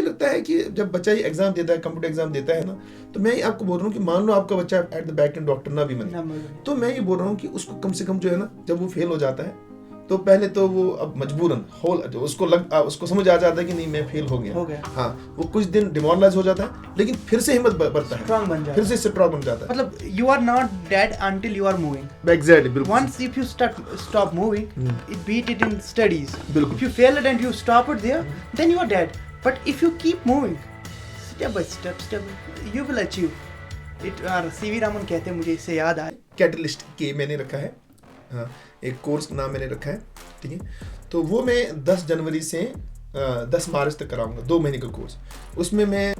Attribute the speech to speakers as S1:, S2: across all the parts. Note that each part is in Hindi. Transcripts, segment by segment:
S1: मुझे लगता है कि जब बच्चा ये एग्जाम देता है, कंप्यूटर एग्जाम देता है ना, तो मैं आपको बोल रहा हूँ कि मान लो आपका बच्चा at the back and doctor ना भी बने, तो मैं ये बोल रहा हूँ कि उसको कम से कम जो है ना, जब वो फेल हो जाता है तो पहले तो वो अब मजबूरन उसको समझ आ जाता है कि नहीं मैं फेल हो गया। हाँ, वो कुछ दिन डिमोरलाइज हो जाता है, लेकिन फिर से हिम्मत बढ़ता है,
S2: स्ट्रांग बन जाता है,
S1: फिर से स्ट्रांग बन जाता है।
S2: मतलब you are not dead until you are moving.
S1: Exactly, बिल्कुल।
S2: Once if you stop moving, beat it in studies.
S1: बिल्कुल।
S2: If you fail it and you stop it there, then you are dead. But if you keep moving, step by step, you will achieve. CV Raman कहते हैं, मुझे इससे याद आया,
S1: कैटलिस्ट के मैंने रखा है, हाँ, एक कोर्स नाम मैंने रखा है, ठीक है। तो वो मैं 10 जनवरी से 10 मार्च तक कराऊंगा, 2 महीने का कोर्स। उसमें मैं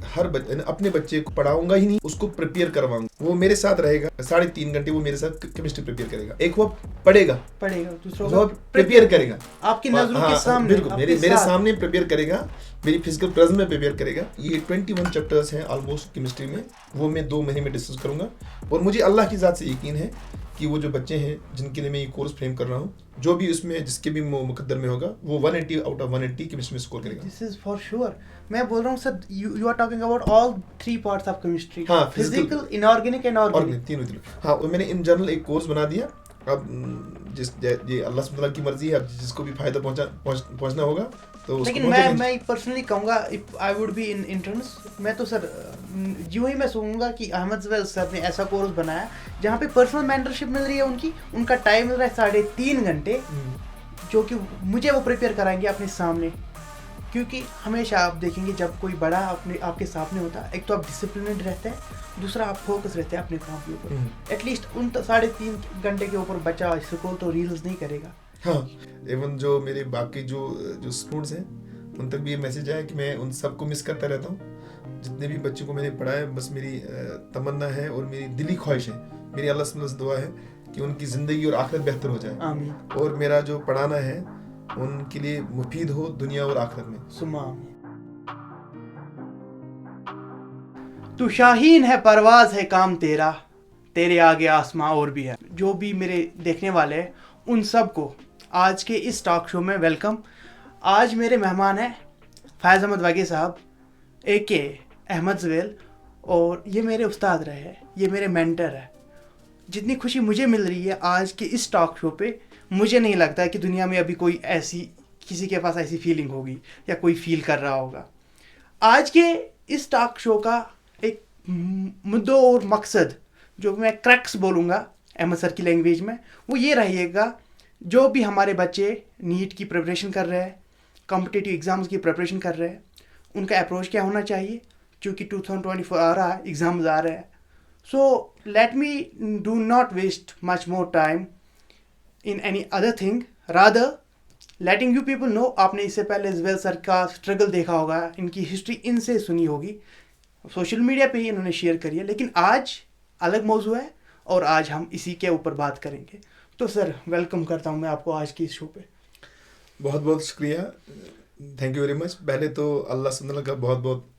S1: अपने बच्चे को पढ़ाऊंगा ही नहीं, उसको प्रिपेयर करवाऊंगा। वो मेरे साथ रहेगा 3.5 घंटे, वो मेरे साथ केमिस्ट्री प्रिपेयर करेगा। एक वो पढ़ेगा, दूसरा वो प्रिपेयर करेगा
S2: आपकी नजरों के सामने,
S1: बिल्कुल मेरे सामने प्रिपेयर करेगा, मेरी फिजिकल प्रेजेंस में प्रिपेयर करेगा। ये 21 चैप्टर्स हैं ऑलमोस्ट केमिस्ट्री में, वो मैं 2 महीने में डिस्कस करूंगा। और मुझे अल्लाह की ज़ात से यकीन है कि वो जो बच्चे हैं जिनके लिए मैं ये कोर्स फ्रेम कर रहा हूँ, जो भी उसमें जिसके भी मुकद्दर में होगा, वो 180 आउट ऑफ 180 केमिस्ट्री में स्कोर करेगा।
S2: This is for sure. मैं बोल रहा हूँ sir, you are talking about all 3 parts of chemistry, physical, inorganic and organic,
S1: तीनों। हाँ, और मैंने इन जनरल एक कोर्स बना दिया। अब ये अल्लाह सुब्हान की मर्जी है, अब जिसको भी फायदा पहुंचना होगा तो उसको।
S2: लेकिन मैं पर्सनली कहूँगा, if I would be in interns, मैं तो सर यूं ही मैं सोचूंगा कि अहमद ज़वेल सर ने ऐसा कोर्स बनाया जहाँ पे पर्सनल मेंटरशिप मिल रही है, उनका टाइम मिल रहा है 3.5 घंटे, जो कि मुझे वो प्रिपेयर कराएंगे अपने सामने। क्योंकि हमेशा आप देखेंगे जब कोई बड़ा आपके सामने होता है, एक तो आप डिसिप्लिनेड रहते हैं, दूसरा आप फोकस रहते हैं अपने काम के ऊपर। एटलीस्ट उन 3.5 घंटे के ऊपर बच्चा स्क्रॉल तो रील्स नहीं करेगा।
S1: हाँ, इवन जो मेरे बाकी जो स्टूडेंट्स हैं, उन तक भी ये मैसेज आया कि मैं उन सबको मिस करता रहता हूँ। जितने भी बच्चों को मैंने पढ़ाया, बस मेरी तमन्ना है और मेरी दिली ख्वाहिश है, मेरी अल्लाह से दुआ है कि उनकी ज़िंदगी और आखिरत बेहतर हो जाए।
S2: आमीन।
S1: और मेरा जो पढ़ाना है उनके लिए मुफीद हो दुनिया और आखिरत में।
S2: सुमा। तू शाहीन है, परवाज है काम तेरा, तेरे आगे आसमां और भी है। जो भी मेरे देखने वाले हैं उन सबको आज के इस टॉक शो में वेलकम। आज मेरे मेहमान हैं फैज़ अहमद वागी साहब AK अहमद ज़वेल, और ये मेरे उस्ताद रहे हैं, ये मेरे मेंटर है। जितनी खुशी मुझे मिल रही है आज के इस टॉक शो पे, मुझे नहीं लगता कि दुनिया में अभी कोई किसी के पास ऐसी फीलिंग होगी या कोई फील कर रहा होगा। आज के इस टॉक शो का एक मुद्दा और मकसद, जो मैं क्रैक्स बोलूँगा अहमद सर की लैंग्वेज में, वो ये रहेगा, जो भी हमारे बच्चे नीट की प्रिपरेशन कर रहे हैं, कॉम्पिटिटिव एग्ज़ाम्स की प्रिपरेशन कर रहे हैं, उनका अप्रोच क्या होना चाहिए, क्योंकि 2024 आ रहा है, एग्ज़ाम्स आ रहे हैं। So let me do not waste much more time in any other thing, rather letting you people know. आपने इससे पहले ज़वेल सर का स्ट्रगल देखा होगा, इनकी हिस्ट्री इनसे सुनी होगी, सोशल मीडिया पे ही इन्होंने शेयर करी है, लेकिन आज अलग मौजू है और आज हम इसी के ऊपर बात करेंगे। तो सर वेलकम करता हूँ मैं आपको आज की इस शो पे।
S1: बहुत बहुत शुक्रिया, थैंक यू वेरी मच। पहले तो अल्लाह सुब्हान का बहुत बहुत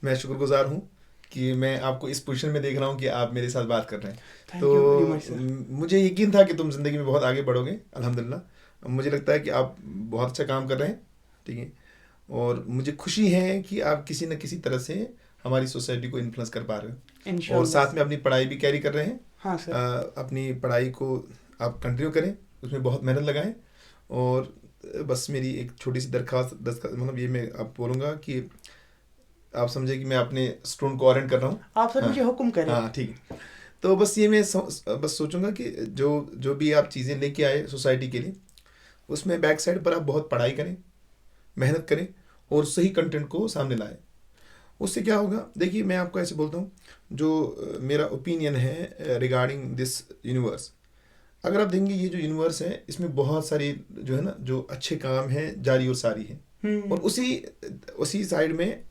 S1: मैं शुक्रगुजार हूँ कि मैं आपको इस पोजीशन में देख रहा हूँ कि आप मेरे साथ बात कर रहे हैं। तो मुझे यकीन था कि तुम ज़िंदगी में बहुत आगे बढ़ोगे, अल्हम्दुलिल्लाह। मुझे लगता है कि आप बहुत अच्छा काम कर रहे हैं, ठीक है, और मुझे खुशी है कि आप किसी न किसी तरह से हमारी सोसाइटी को इन्फ्लुएंस कर पा रहे हो, और साथ में अपनी पढ़ाई भी कैरी कर रहे हैं।
S2: हाँ सर।
S1: अपनी पढ़ाई को आप कंटिन्यू करें, उसमें बहुत मेहनत लगाएं। और बस मेरी एक छोटी सी दरख्वास्त मतलब ये मैं आप बोलूँगा कि आप समझे कि मैं अपने स्टूडेंट को ऑरेंट कर रहा हूँ।
S2: आप सर मुझे हुक्म करें।
S1: हाँ, ठीक है। तो बस ये मैं बस सोचूंगा कि जो भी आप चीज़ें लेके आए सोसाइटी के लिए, उसमें बैक साइड पर आप बहुत पढ़ाई करें, मेहनत करें और सही कंटेंट को सामने लाएं। उससे क्या होगा, देखिए मैं आपको ऐसे बोलता हूँ, जो मेरा ओपिनियन है रिगार्डिंग दिस यूनिवर्स, अगर आप देखेंगे ये जो यूनिवर्स है, इसमें बहुत सारी जो है ना, जो अच्छे काम हैं जारी और सारी हैं, और उसी साइड में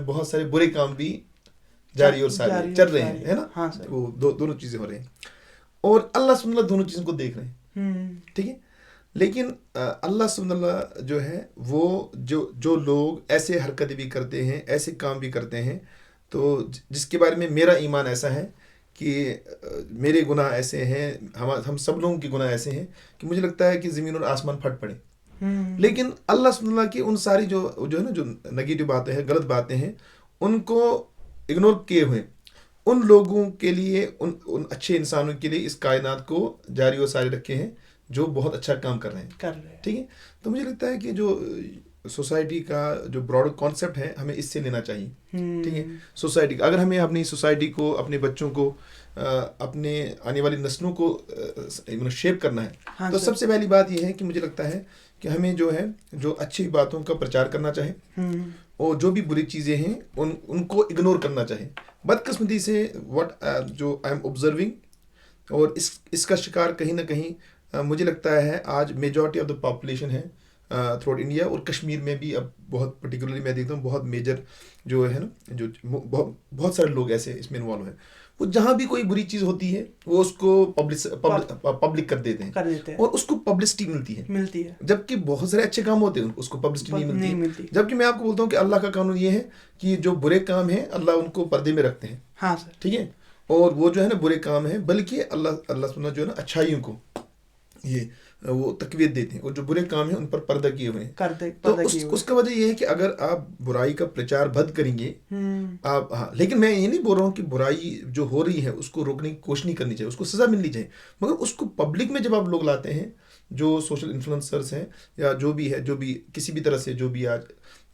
S1: बहुत सारे बुरे काम भी जारी और सारी चल रहे हैं, है ना।
S2: हाँ
S1: वो दोनों चीज़ें हो रही हैं, और अल्लाह सुब्हान दोनों चीज़ों को देख रहे हैं, ठीक है। लेकिन अल्लाह सुब्हान जो है वो जो लोग ऐसे हरकतें भी करते हैं, ऐसे काम भी करते हैं, तो जिसके बारे में मेरा ईमान ऐसा है कि मेरे गुनाह ऐसे हैं, हम सब लोगों के गुनाह ऐसे हैं कि मुझे लगता है कि ज़मीन और आसमान फट पड़े। लेकिन अल्लाह सुब्हानहू तआला की उन सारी जो जो है ना जो नेगेटिव बातें हैं, गलत बातें हैं, उनको इग्नोर किए हुए उन लोगों के लिए, उन अच्छे इंसानों के लिए इस कायनात को जारी और सारी रखे हैं जो बहुत अच्छा काम कर रहे हैं। ठीक है, तो मुझे लगता है कि जो सोसाइटी का जो ब्रॉड कॉन्सेप्ट है हमें इससे लेना चाहिए। ठीक है, सोसाइटी अगर हमें अपनी सोसाइटी को, अपने बच्चों को, अपने आने वाली नस्लों को शेप करना है,
S2: हाँ
S1: तो
S2: सर।
S1: सबसे पहली बात यह है कि मुझे लगता है कि हमें जो है जो अच्छी बातों का प्रचार करना चाहिए और जो भी बुरी चीज़ें हैं उनको इग्नोर करना चाहिए। बदकिस्मती से जो आई एम ऑब्जर्विंग और इसका शिकार कहीं ना कहीं मुझे लगता है आज मेजॉरिटी ऑफ द पॉपुलेशन है थ्रू आउट इंडिया, और कश्मीर में भी अब बहुत पर्टिकुलरली मैं देखता हूँ बहुत मेजर जो है ना जो बहुत सारे लोग ऐसे इसमें इन्वॉल्व हैं, वो जहाँ भी कोई बुरी चीज़ होती है वो उसको पब्लिक कर देते हैं और उसको पब्लिसिटी मिलती है, जबकि बहुत सारे अच्छे काम होते हैं उसको पब्लिसिटी नहीं मिलती। जबकि मैं आपको बोलता हूँ कि अल्लाह का कानून ये है कि जो बुरे काम हैं अल्लाह उनको पर्दे में रखते हैं।
S2: हाँ सर।
S1: ठीक है, और वो जो है ना बुरे काम है, बल्कि अल्लाह सुना जो है ना अच्छाइयों को ये वो तकवीत देते हैं और जो बुरे काम हैं उन पर पर्दा किए हुए हैं। तो उसका वजह ये है कि अगर आप बुराई का प्रचार बंद करेंगे आप, हाँ, लेकिन मैं ये नहीं बोल रहा हूँ कि बुराई जो हो रही है उसको रोकने की कोशिश नहीं करनी चाहिए, उसको सजा मिलनी चाहिए, मगर उसको पब्लिक में जब आप लोग लाते हैं, जो सोशल इन्फ्लुएंसर्स हैं या जो भी है, जो भी किसी भी तरह से जो भी आज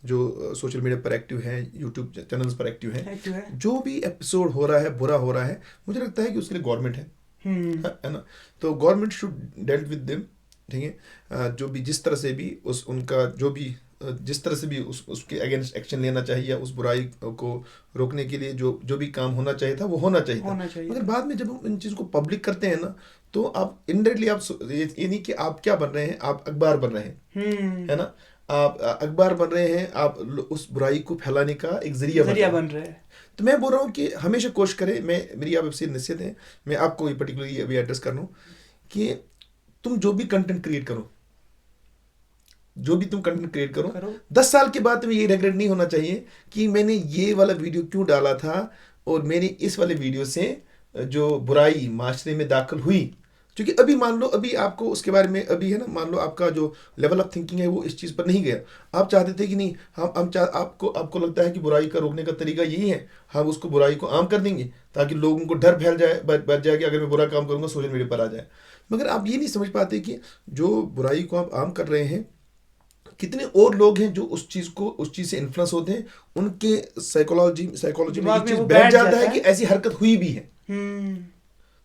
S1: जो सोशल मीडिया पर एक्टिव है, यूट्यूब चैनल्स पर एक्टिव है, जो भी एपिसोड हो रहा है बुरा हो रहा है, मुझे लगता है कि उसके लिए गवर्नमेंट है ना, तो government should dealt with them. ठीक है, जो भी जिस तरह से भी उनका जो भी जिस तरह से भी उसके अगेंस्ट एक्शन लेना चाहिए या उस बुराई को रोकने के लिए जो भी काम होना चाहिए था वो होना चाहिए था। मगर बाद में जब हम इन चीज़ों को पब्लिक करते हैं ना, तो आप इनडायरेक्टली आप ये नहीं कि आप क्या बन रहे हैं, आप अखबार बन रहे हैं, है ना, आप अखबार बन रहे हैं, आप उस बुराई को फैलाने का एक जरिया बन रहे हैं। तो मैं बोल रहा हूँ कि हमेशा कोशिश करें, मेरी आपसे नसीहत है, मैं आपको ये पर्टिकुलरली अभी एड्रेस कर रहा हूँ कि तुम जो भी कंटेंट क्रिएट करो, जो भी तुम कंटेंट क्रिएट करो 10 साल के बाद तुम्हें ये रिग्रेट नहीं होना चाहिए कि मैंने ये वाला वीडियो क्यों डाला था और मेरी इस वाले वीडियो से जो बुराई माशरे में दाखिल हुई। क्योंकि अभी मान लो अभी आपको उसके बारे में अभी है ना, मान लो आपका जो लेवल ऑफ थिंकिंग है वो इस चीज़ पर नहीं गया, आप चाहते थे कि नहीं आपको लगता है कि बुराई का रोकने का तरीका यही है, हम उसको बुराई को आम कर देंगे ताकि लोगों को डर फैल जाए, बढ़ जाए कि अगर मैं बुरा काम करूँगा सोशल मीडिया पर आ जाए। मगर आप ये नहीं समझ पाते कि जो बुराई को आप आम कर रहे हैं, कितने और लोग हैं जो उस चीज़ से इन्फ्लुएंस होते हैं, उनके साइकोलॉजी में ये चीज़ बैठ जाता है कि ऐसी हरकत हुई भी है,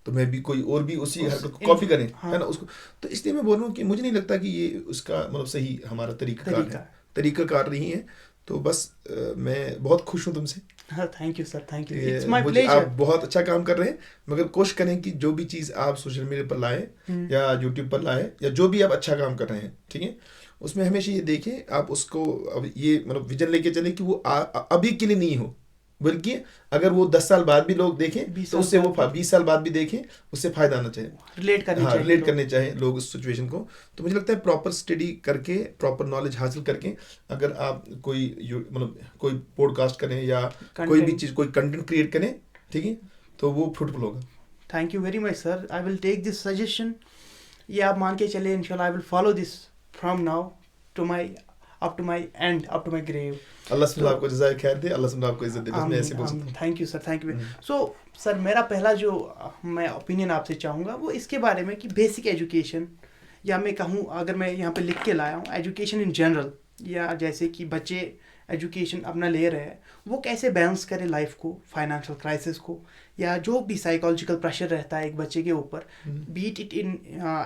S1: तो मैं भी कोई और भी उसी हरकत को कॉपी करें, है ना उसको। तो इसलिए मैं बोल रहा हूँ कि मुझे नहीं लगता कि ये उसका मतलब सही हमारा तरीकाकार नहीं है। तो बस मैं बहुत खुश हूँ तुमसे।
S2: Thank you sir, thank you, it's my pleasure.
S1: आप बहुत अच्छा काम कर रहे हैं, मगर कोशिश करें कि जो भी चीज़ आप सोशल मीडिया पर लाए या यूट्यूब पर लाए या जो भी आप अच्छा काम कर रहे हैं, ठीक है, उसमें हमेशा ये देखें आप उसको अब ये मतलब विजन लेके चले कि वो अभी के लिए नहीं हो, बल्कि अगर वो 10 साल बाद भी लोग देखें तो उससे वो 20 साल बाद भी देखें, उससे फायदा आना चाहिए, रिलेट करने चाहिए लोग उस सिचुएशन को। तो मुझे लगता है प्रॉपर स्टडी करके, प्रॉपर नॉलेज हासिल करके अगर आप कोई मतलब कोई पॉडकास्ट करें या कोई भी चीज़, कोई कंटेंट क्रिएट करें, ठीक है, तो वो फ्रूटफुल होगा।
S2: Thank you very much sir, I will take this suggestion. ये आप मान के चले, इंशाल्लाह I will follow this from now to my up to my grave.
S1: अल्लाह सुब्हानहू आपको जज़ाए खैर दे, अल्लाह सुब्हानहू आपको इज्जत दे, बस मैं ऐसे बोल सकता हूं।
S2: Thank you sir, thank you. So sir, मेरा पहला जो मैं ओपिनियन आपसे चाहूँगा वो इसके बारे में कि बेसिक एजुकेशन, या मैं कहूँ अगर मैं यहाँ पे लिख के लाया हूँ एजुकेशन इन जनरल, या जैसे कि बच्चे एजुकेशन अपना ले रहे हैं, वो कैसे बैलेंस करें लाइफ को, फाइनेंशियल क्राइसिस को, या जो भी साइकोलॉजिकल प्रेशर रहता है एक बच्चे के ऊपर, be it in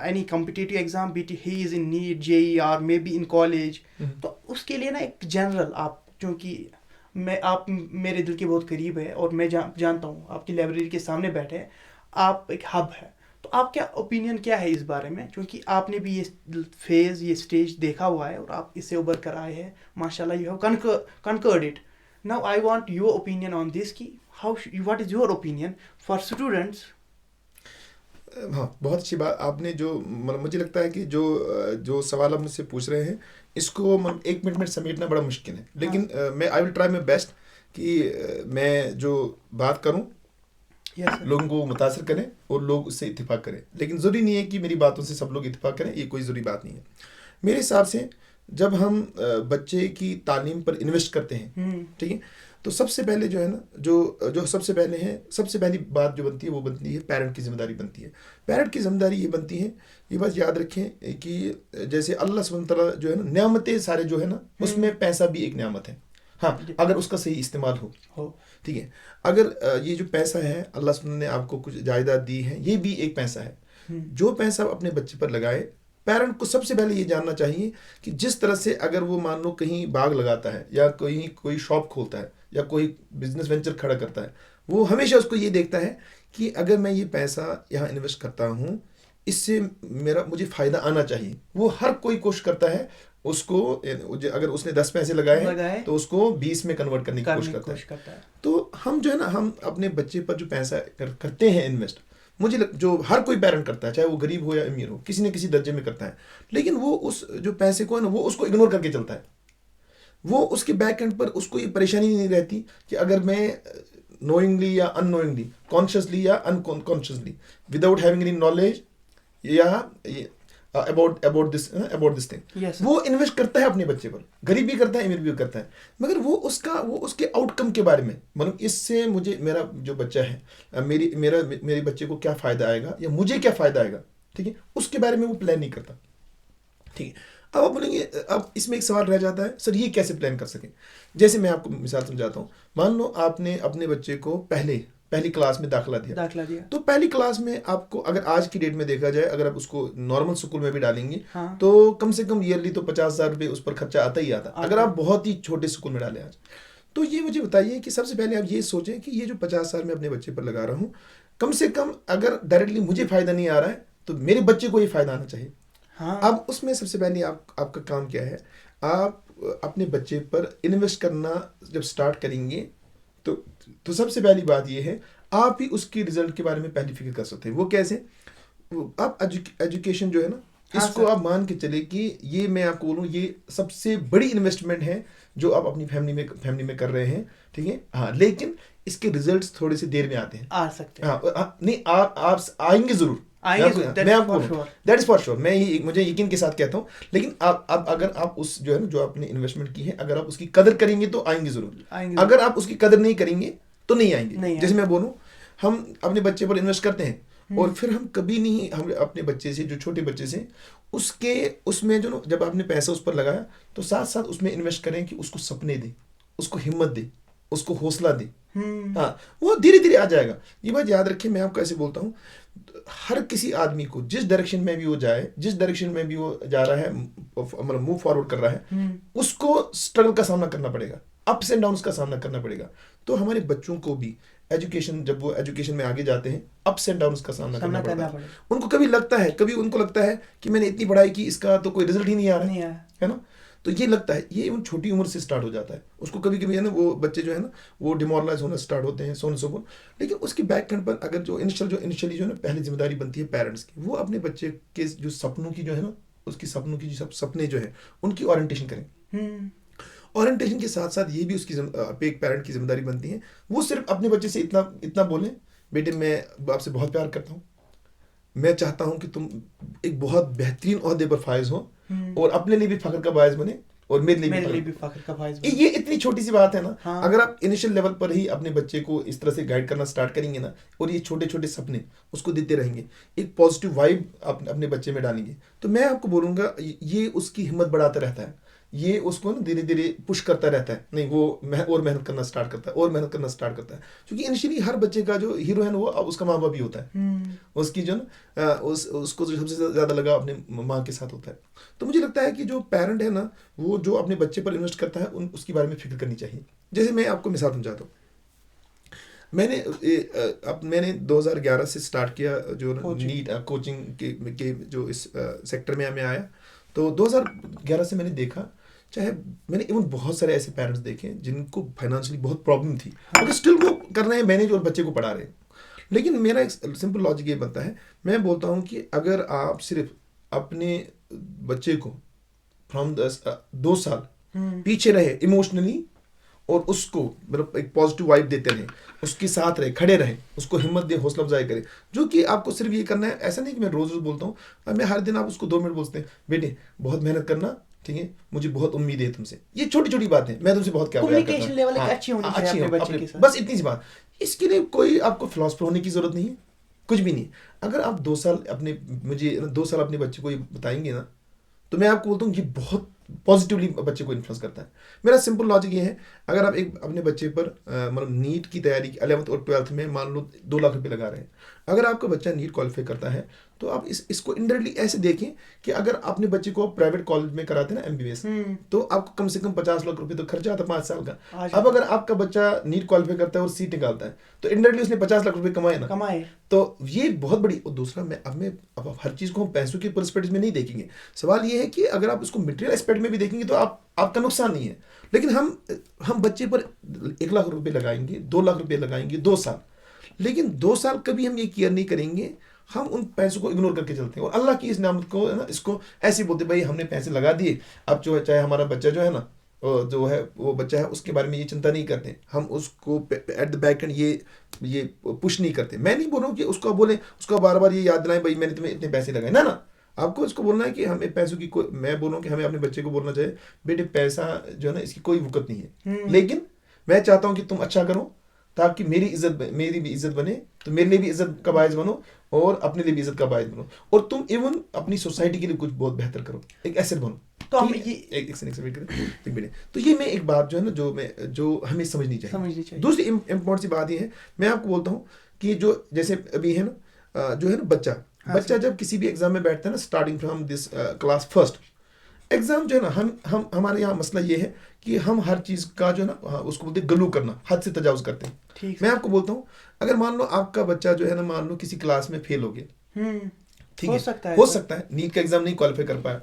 S2: any competitive exam, be it he is in, जेई JEE may be in college, तो उसके लिए ना एक जनरल आप, क्योंकि आप मेरे दिल के बहुत करीब है और मैं जानता हूँ आपकी लाइब्रेरी के सामने बैठे हैं, आप एक हब है, तो आप क्या ओपिनियन क्या है इस बारे में, क्योंकि आपने भी ये फेज़, ये स्टेज देखा हुआ है और आप इससे उभर कर आए हैं माशाल्लाह, you have conquered it. Now I want your opinion on this कि what is your opinion for students?
S1: हाँ, बहुत अच्छी बात आपने जो मतलब मुझे लगता है कि जो सवाल आप मुझसे पूछ रहे हैं इसको मतलब 1 मिनट में समेटना बड़ा मुश्किल है, लेकिन मैं I will try my best कि मैं जो बात करूं लोगों को मुतासर करें और लोग उससे इत्तेफाक करें, लेकिन ज़रूरी नहीं है कि मेरी बातों से सब लोग इत्तेफाक करें, ये कोई ज़रूरी बात नहीं है। मेरे हिसाब से जब हम बच्चे की तालीम पर इन्वेस्ट करते हैं, ठीक है, तो सबसे पहले जो है ना, जो जो सबसे पहले है, सबसे पहली बात जो बनती है वो बनती है पेरेंट की जिम्मेदारी बनती है। पेरेंट की जिम्मेदारी ये बनती है, ये बात याद रखें कि जैसे अल्लाह सुब्हानहू तआला जो है ना, नेमतें सारे जो है ना, उसमें पैसा भी एक नेमत है। हाँ, अगर उसका सही इस्तेमाल हो, ठीक है। अगर ये जो पैसा है, अल्लाह सुब्हानहू ने आपको कुछ जायदाद दी है, ये भी एक पैसा है। जो पैसा अपने बच्चे पर लगाए, पेरेंट को सबसे पहले ये जानना चाहिए कि जिस तरह से अगर वो मान लो कहीं बाग लगाता है या कोई शॉप खोलता है या कोई बिजनेस वेंचर खड़ा करता है, वो हमेशा उसको ये देखता है कि अगर मैं ये पैसा यहाँ इन्वेस्ट करता हूँ, इससे मुझे फ़ायदा आना चाहिए। वो हर कोई कोशिश करता है उसको, अगर उसने 10 पैसे लगाए तो उसको 20 में कन्वर्ट करने की कोशिश करता है। तो हम जो है ना, हम अपने बच्चे पर जो पैसा करते हैं इन्वेस्ट, जो हर कोई पेरेंट करता है, चाहे वो गरीब हो या अमीर हो, किसी न किसी दर्जे में करता है, लेकिन वो उस जो पैसे को है ना, वो उसको इग्नोर करके चलता है। वो उसके बैक एंड पर उसको ये परेशानी नहीं रहती कि अगर मैं नोइंगली या अननोइंगली, कॉन्शियसली या unconsciously, without having any knowledge या अबाउट दिस थिंग, वो इन्वेस्ट करता है अपने बच्चे पर। गरीब भी करता है, अमीर भी करता है, मगर वो उसके आउटकम के बारे में, मतलब इससे मुझे, मेरा जो बच्चा है, मेरे बच्चे को क्या फ़ायदा आएगा या मुझे क्या फ़ायदा आएगा, ठीक है, उसके बारे में वो प्लान नहीं करता। ठीक है, अब आप बोलेंगे, अब इसमें एक सवाल रह जाता है, सर ये कैसे प्लान कर सकें। जैसे मैं आपको मिसाल समझाता हूँ। मान लो आपने अपने बच्चे को पहली क्लास में दाखिला दिया। तो पहली क्लास में आपको, अगर आज की डेट में देखा जाए, अगर आप उसको नॉर्मल स्कूल में भी डालेंगे,
S2: हाँ।
S1: तो कम से कम ईयरली तो 50,000 रुपये उस पर खर्चा आता ही आता। अगर आप बहुत ही छोटे स्कूल में डालें आज, तो ये मुझे बताइए कि सबसे पहले आप ये सोचें कि ये जो 50,000 मैं अपने बच्चे पर लगा रहा हूँ, कम से कम अगर डायरेक्टली मुझे फ़ायदा नहीं आ रहा है, तो मेरे बच्चे को ये फ़ायदा आना चाहिए।
S2: हाँ।
S1: अब उसमें सबसे पहले आपका काम क्या है, आप अपने बच्चे पर इन्वेस्ट करना जब स्टार्ट करेंगे, तो सबसे पहली बात ये है, आप ही उसके रिजल्ट के बारे में पहली फिक्र कर सकते हैं। वो कैसे? आप एजुकेशन जो है ना,
S2: हाँ,
S1: इसको आप मान के चले कि ये, मैं आपको बोलूँ, ये सबसे बड़ी इन्वेस्टमेंट है जो आप अपनी फैमिली में कर रहे हैं, ठीक है। हाँ, लेकिन इसके रिजल्ट्स थोड़े से देर में आते हैं,
S2: आ सकते हैं।
S1: हाँ, नहीं, आप आएंगे जरूर, दैट इज फॉर श्योर, मुझे यकीन के साथ कहता हूँ। लेकिन आप अगर आप उस जो है ना, जो आपने इन्वेस्टमेंट की है, अगर आप उसकी कदर करेंगे तो आएंगे जरूर। अगर आप उसकी कदर नहीं करेंगे तो नहीं आएंगे। जैसे मैं बोलूँ, हम अपने बच्चे पर इन्वेस्ट करते हैं और फिर हम कभी नहीं, हम अपने बच्चे से, जो छोटे बच्चे से, उसमें जो, जब आपने पैसा उस पर लगाया, तो साथ साथ उसमें इन्वेस्ट करें कि उसको सपने दे, उसको हिम्मत दे, उसको हौसला दे। हाँ, वो धीरे धीरे आ जाएगा। ये बात याद रखें, मैं आपको ऐसे बोलता हूँ, हर किसी आदमी को जिस डायरेक्शन में भी वो जाए, जिस डायरेक्शन में भी वो जा रहा है, मतलब मूव फॉरवर्ड कर रहा है, उसको स्ट्रगल का सामना करना पड़ेगा, अप्स एंड डाउन्स का सामना करना पड़ेगा। तो हमारे बच्चों को भी जब वो एजुकेशन में आगे जाते हैं, अप्स एंड डाउन्स का सामना करना पड़ता है। उनको कभी उनको लगता है कि मैंने इतनी पढ़ाई की, इसका तो कोई रिजल्ट ही नहीं आ रहा है ना। तो ये लगता है, ये छोटी उम्र से स्टार्ट हो जाता है उसको। कभी कभी है ना, वो बच्चे जो है ना, वो डिमोरलाइज होना स्टार्ट होते हैं, सो फोन। लेकिन उसके बैक एंड पर अगर जो इनिशियली जो है ना, पहली जिम्मेदारी बनती है पेरेंट्स की, वो अपने बच्चे के जो सपनों की जो है ना, उसकी सपनों की जो सपने जो है, उनकी ओरिएंटेशन करें। ओरिएंटेशन के साथ साथ ये भी उसकी एक पेरेंट की जिम्मेदारी बनती है, वो सिर्फ अपने बच्चे से इतना बोलें, बेटे मैं आपसे बहुत प्यार करता हूँ, मैं चाहता हूँ कि तुम एक बहुत बेहतरीन ओहदे पर फायज हो और अपने लिए भी फख्र का बायस बने और मेरे लिए भी फख्र का बायस बने। ये इतनी छोटी सी बात है ना। हाँ। अगर आप इनिशियल लेवल पर ही अपने बच्चे को इस तरह से गाइड करना स्टार्ट करेंगे ना, और ये छोटे छोटे सपने उसको देते रहेंगे, एक पॉजिटिव वाइब अपने बच्चे में डालेंगे, तो मैं आपको बोलूँगा, ये उसकी हिम्मत बढ़ाता रहता है, ये उसको ना धीरे धीरे पुश करता रहता है। नहीं, वो और मेहनत करना स्टार्ट करता है, क्योंकि इनिशियली हर बच्चे का जो हीरो है ना, वो अब उसका माँ बाप ही होता है। उसकी जो ना, उसको जो सबसे ज़्यादा लगाव अपने माँ के साथ होता है। तो मुझे लगता है कि जो पेरेंट है ना, वो जो अपने बच्चे पर इन्वेस्ट करता है, उसके बारे में फिक्र करनी चाहिए। जैसे मैं आपको मिसाल समझाता हूँ, मैंने 2011 से स्टार्ट किया जो नीट कोचिंग के जो इस सेक्टर में मैं आया। तो 2011 से मैंने देखा, चाहे मैंने इवन बहुत सारे ऐसे पेरेंट्स देखे जिनको फाइनेंशियली बहुत प्रॉब्लम थी, मगर स्टिल वो कर रहे हैं मैनेज और बच्चे को पढ़ा रहे हैं। लेकिन मेरा एक सिंपल लॉजिक ये बनता है, मैं बोलता हूँ कि अगर आप सिर्फ अपने बच्चे को फ्रॉम 2 साल पीछे रहे इमोशनली और उसको मतलब एक पॉजिटिव वाइब देते रहें, उसके साथ रहे, खड़े रहें, उसको हिम्मत दें, हौसला अफजाई करें। जो कि आपको सिर्फ ये करना है, ऐसा नहीं कि मैं रोज रोज बोलता हूँ, मैं हर दिन आप उसको 2 मिनट बोलते हैं, बेटे बहुत मेहनत करना, ठीक है, मुझे बहुत उम्मीद है तुमसे। ये छोटी छोटी बातें, मैं तुमसे बहुत क्या प्यार करता
S2: कम्युनिकेशन
S1: हूँ।
S2: लेवल एक
S1: हाँ,
S2: अच्छी होनी
S1: अच्छी
S2: चाहिए अपने
S1: हो,
S2: बच्चे के साथ।
S1: बस इतनी सी बात। इसके लिए कोई आपको फिलोसफर होने की जरूरत नहीं है, कुछ भी नहीं। अगर आप 2 साल अपने, मुझे 2 साल अपने बच्चे को ये बताएंगे ना, तो मैं आपको बोलता हूँ ये बहुत पॉजिटिवली बच्चे को इन्फ्लुएंस करता है। मेरा सिंपल लॉजिक ये है, अगर आप एक अपने बच्चे पर मतलब नीट की तैयारी 11th और 12th में मान लो 2 लाख रुपए लगा रहे हैं, अगर आपका बच्चा नीट क्वालिफाई करता है, तो आप इसको इनडायरेक्टली ऐसे देखें कि अगर अपने बच्चे को आप प्राइवेट कॉलेज में कराते हैं ना MBBS, तो आपको कम से कम 50 लाख रुपए तो खर्चा आता है 5 साल का। अब अगर आपका बच्चा नीट क्वालिफाई करता है और सीट निकालता है, तो इनडायरेक्टली उसने 50 लाख रुपए कमाए ना,
S2: कमाए।
S1: तो ये बहुत बड़ी। और दूसरा, अब हर चीज को हम पैसों के पर्सपेक्टिव में नहीं देखेंगे। सवाल ये है कि अगर आप उसको मटेरियल एस्पेक्ट में भी देखेंगे तो आपका नुकसान नहीं है। लेकिन हम बच्चे पर 1 लाख रुपए लगाएंगे, 2 लाख रुपए लगाएंगे 2 साल, लेकिन 2 साल कभी हम ये केयर नहीं करेंगे, हम उन पैसों को इग्नोर करके चलते हैं और अल्लाह की इस नेमत को है ना, इसको ऐसे बोलते भाई हमने पैसे लगा दिए, अब जो है चाहे हमारा बच्चा जो है ना, जो है वो बच्चा है, उसके बारे में ये चिंता नहीं करते, हम उसको एट द बैक एंड ये पुश नहीं करते। मैं नहीं बोल रहा हूँ कि उसको बोले, उसको बार बार ये याद दिलाएं भाई मैंने तुम्हें इतने पैसे लगाए, ना आपको इसको बोलना है कि हमें पैसों की कोई, मैं बोल रहा हूँ कि हमें अपने बच्चे को बोलना चाहिए बेटे पैसा जो है ना इसकी कोई वक़्त नहीं है, लेकिन मैं चाहता हूँ कि तुम अच्छा करो ताकि मेरी भी इज्जत बने, तो मेरे लिए भी इज्जत का बायस बनो और अपने लिए भी इज्जत का बायस बनो, और तुम इवन अपनी सोसाइटी के लिए कुछ बहुत बेहतर करो, एक एसेट बनो।
S2: तो हम ये
S1: एक वेट करें, तो ये मैं एक बात जो है ना जो हमें समझनी चाहिए। दूसरी इम्पोर्टेंट सी बात ये है, मैं आपको बोलता हूँ कि जो जैसे अभी है ना, जो है ना बच्चा जब किसी भी एग्जाम में बैठता है ना, starting from this class first exam, जो है ना हमारे यहाँ मसला ये है कि हम हर चीज का जो है ना उसको बोलते हैं गलू करना, हद से तजावुज करते हैं। मैं आपको बोलता हूँ, अगर मान लो आपका बच्चा जो है ना, मान लो किसी क्लास में फेल हो गया, ठीक है, हो सकता है नीट का एग्जाम नहीं क्वालिफाई कर पाया,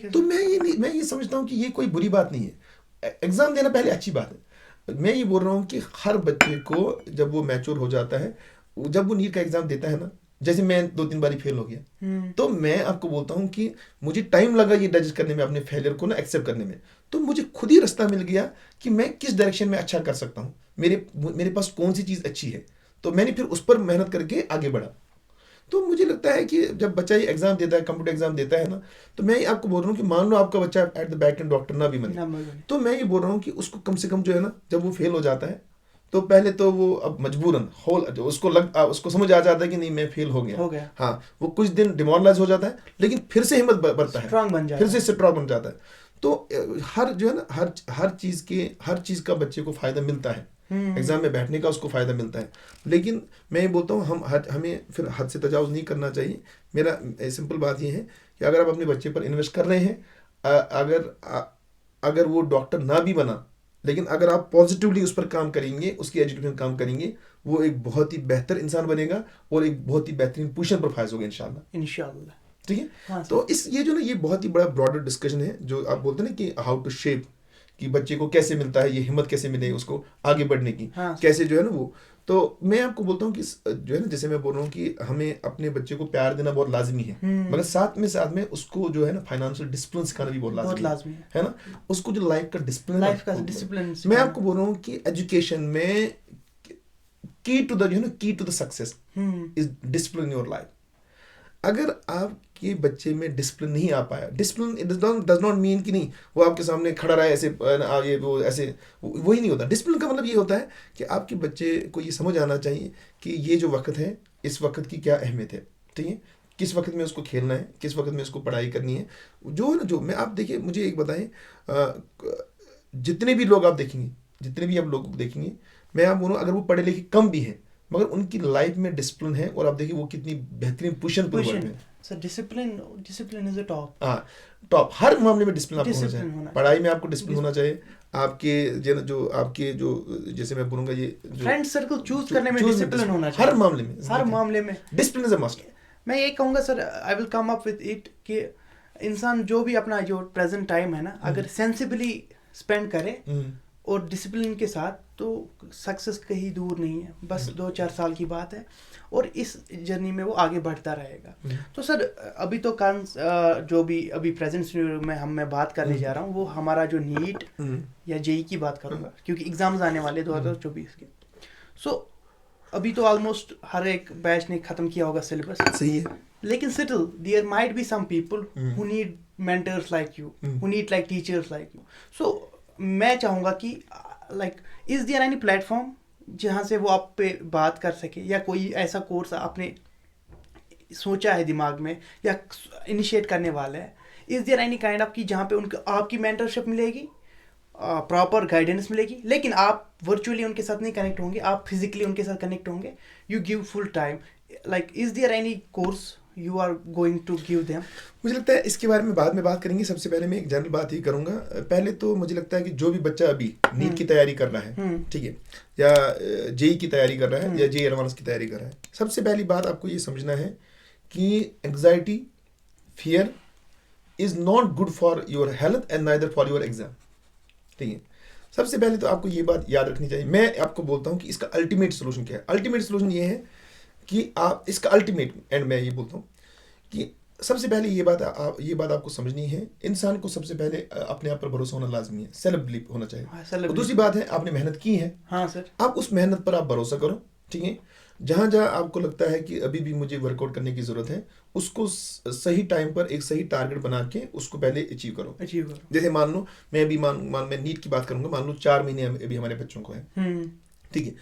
S1: तो मैं ये समझता हूँ कि ये कोई बुरी बात नहीं है, एग्जाम देना पहले अच्छी बात है। मैं ये बोल रहा हूँ कि हर बच्चे को जब वो मैच्योर हो जाता है, जब वो नीट का एग्जाम देता है ना, जैसे मैं 2-3 बारी फेल हो गया, तो मैं आपको बोलता हूँ कि मुझे टाइम लगा ये डाइजेस्ट करने में, अपने फेलियर को ना एक्सेप्ट करने में, तो मुझे खुद ही रास्ता मिल गया कि मैं किस डायरेक्शन में अच्छा कर सकता हूँ, मेरे पास कौन सी चीज़ अच्छी है, तो मैंने फिर उस पर मेहनत करके आगे बढ़ा। तो मुझे लगता है कि जब बच्चा ये एग्जाम देता है, कंप्यूटर एग्जाम देता है ना, तो मैं आपको बोल रहा हूँ कि मान लो आपका बच्चा at the back and doctor ना भी बने, तो मैं ये बोल रहा हूँ कि उसको कम से कम जो है ना, जब वो फेल हो जाता है, तो पहले तो वो अब मजबूरन उसको समझ आ जाता है कि नहीं मैं फेल हो गया। हाँ, वो कुछ दिन डिमोरलाइज हो जाता है, लेकिन फिर से हिम्मत बढ़ता है, फिर से स्ट्रॉन्ग बन जाता है। तो हर जो है ना, हर चीज का बच्चे को फायदा मिलता है, एग्जाम में बैठने का उसको फायदा मिलता है, लेकिन मैं ये बोलता हूँ हमें फिर हद से तजावुज नहीं करना चाहिए। मेरा सिंपल बात ये है कि अगर आप अपने बच्चे पर इन्वेस्ट कर रहे हैं, अगर वो डॉक्टर ना भी बना, लेकिन अगर आप पॉजिटिवली उस पर काम करेंगे, उसकी एजुकेशन काम करेंगे, वो एक बहुत ही बेहतर इंसान बनेगा और एक बहुत ही बेहतरीन पोजीशन पर फायज होगा इंशाल्लाह। ठीक है। हाँ, तो ये जो ना, ये बहुत ही बड़ा ब्रॉडर डिस्कशन है, जो आप बोलते हैं ना कि हाउ टू शेप, कि बच्चे को कैसे मिलता है ये हिम्मत, कैसे मिले उसको आगे बढ़ने की, कैसे जो है ना वो। तो मैं आपको बोलता हूँ कि जो है ना, जैसे मैं बोल रहा हूँ कि हमें अपने बच्चे को प्यार देना बहुत लाजमी है, मगर साथ में उसको जो है ना फाइनेंशियल डिसिप्लिन सिखाना भी बहुत लाजमी है ना, उसको जो लाइफ का डिसिप्लिन। मैं आपको बोल रहा हूँ कि एजुकेशन में key to the success is discipline in your life. अगर आपके बच्चे में डिसिप्लिन नहीं आ पाया, डिसिप्लिन डज नॉट मीन कि नहीं वो आपके सामने खड़ा रहा है ऐसे ये वो ऐसे, वही नहीं होता। डिसिप्लिन का मतलब ये होता है कि आपके बच्चे को ये समझ आना चाहिए कि ये जो वक्त है, इस वक्त की क्या अहमियत है, ठीक है, किस वक्त में उसको खेलना है, किस वक्त में उसको पढ़ाई करनी है। जो मैं आप देखिए, मुझे एक बताएं, जितने भी लोग आप देखेंगे, मैं आप बोलूँ अगर वो पढ़े लिखे कम भी हैं, मगर उनकी लाइफ में डिसिप्लिन है, और आप देखिए वो कितनी बेहतरीन पोजीशन पर है।
S2: Sir discipline is a top.
S1: हाँ, टॉप हर मामले में डिसिप्लिन आपको होना चाहिए। पढ़ाई में आपको डिसिप्लिन होना चाहिए, आपके जो जैसे मैं बोलूँगा, ये
S2: फ्रेंड सर्कल चूज करने में डिसिप्लिन होना चाहिए, हर मामले में
S1: डिसिप्लिन इज अ मस्ट।
S2: मैं ये कहूँगा sir, I will come up with it कि इंसान जो भी अपना जो प्रेजेंट टाइम है ना, अगर सेंसिबली स्पेंड करे और डिसिप्लिन के साथ, तो सक्सेस कहीं दूर नहीं है, बस 2-4 साल की बात है और इस जर्नी में वो आगे बढ़ता रहेगा। तो सर अभी तो कारण जो भी अभी प्रेजेंट सिनेरियो में मैं बात करने जा रहा हूँ वो हमारा जो नीट या जेई की बात करूँगा, क्योंकि एग्जाम्स आने वाले 2024 के। सो अभी तो ऑलमोस्ट हर एक बैच ने ख़त्म किया होगा सिलेबस,
S1: सही है,
S2: लेकिन still there might be some people who need mentors like you, who need like teachers like you. So मैं चाहूँगा कि like is there any platform जहाँ से वो आप पे बात कर सके, या कोई ऐसा कोर्स आपने सोचा है दिमाग में या इनिशिएट करने वाला है, is there any kind of की जहाँ पे उनको आपकी मेंटरशिप मिलेगी, प्रॉपर गाइडेंस मिलेगी, लेकिन आप वर्चुअली उनके साथ नहीं कनेक्ट होंगे, आप फिजिकली उनके साथ कनेक्ट होंगे, you give full time, like is there any course you are going to give them?
S1: मुझे लगता है इसके बारे में बाद में बात करेंगे। सबसे पहले मैं एक जनरल बात ही करूंगा। पहले तो मुझे लगता है कि जो भी बच्चा अभी नीट की तैयारी कर रहा है, ठीक है, या जेई की तैयारी कर रहा है या जेई एडवांस की तैयारी कर रहा है, सबसे पहली बात आपको ये समझना है कि anxiety, fear is not good for your health and neither for your exam, ठीक है। सबसे पहले तो आपको ये बात याद रखनी चाहिए। मैं आपको बोलता हूँ कि इसका अल्टीमेट सोल्यूशन क्या है। अल्टीमेट सोल्यूशन ये है कि आप इसका अल्टीमेट एंड मैं ये बोलता हूँ कि सबसे पहले ये बात आपको समझनी है, इंसान को सबसे पहले अपने आप पर भरोसा होना लाजमी है, सेल्फ बिलीफ होना चाहिए। और दूसरी बात है, आपने मेहनत की है,
S2: हाँ सर,
S1: आप उस मेहनत पर आप भरोसा करो, ठीक है। जहाँ जहाँ आपको लगता है कि अभी भी मुझे वर्कआउट करने की जरूरत है, उसको सही टाइम पर एक सही टारगेट बना के उसको पहले अचीव करो। जैसे मान लो मैं अभी मैं नीट की बात करूंगा, मान लो 4 महीने अभी हमारे बच्चों को है, ठीक है,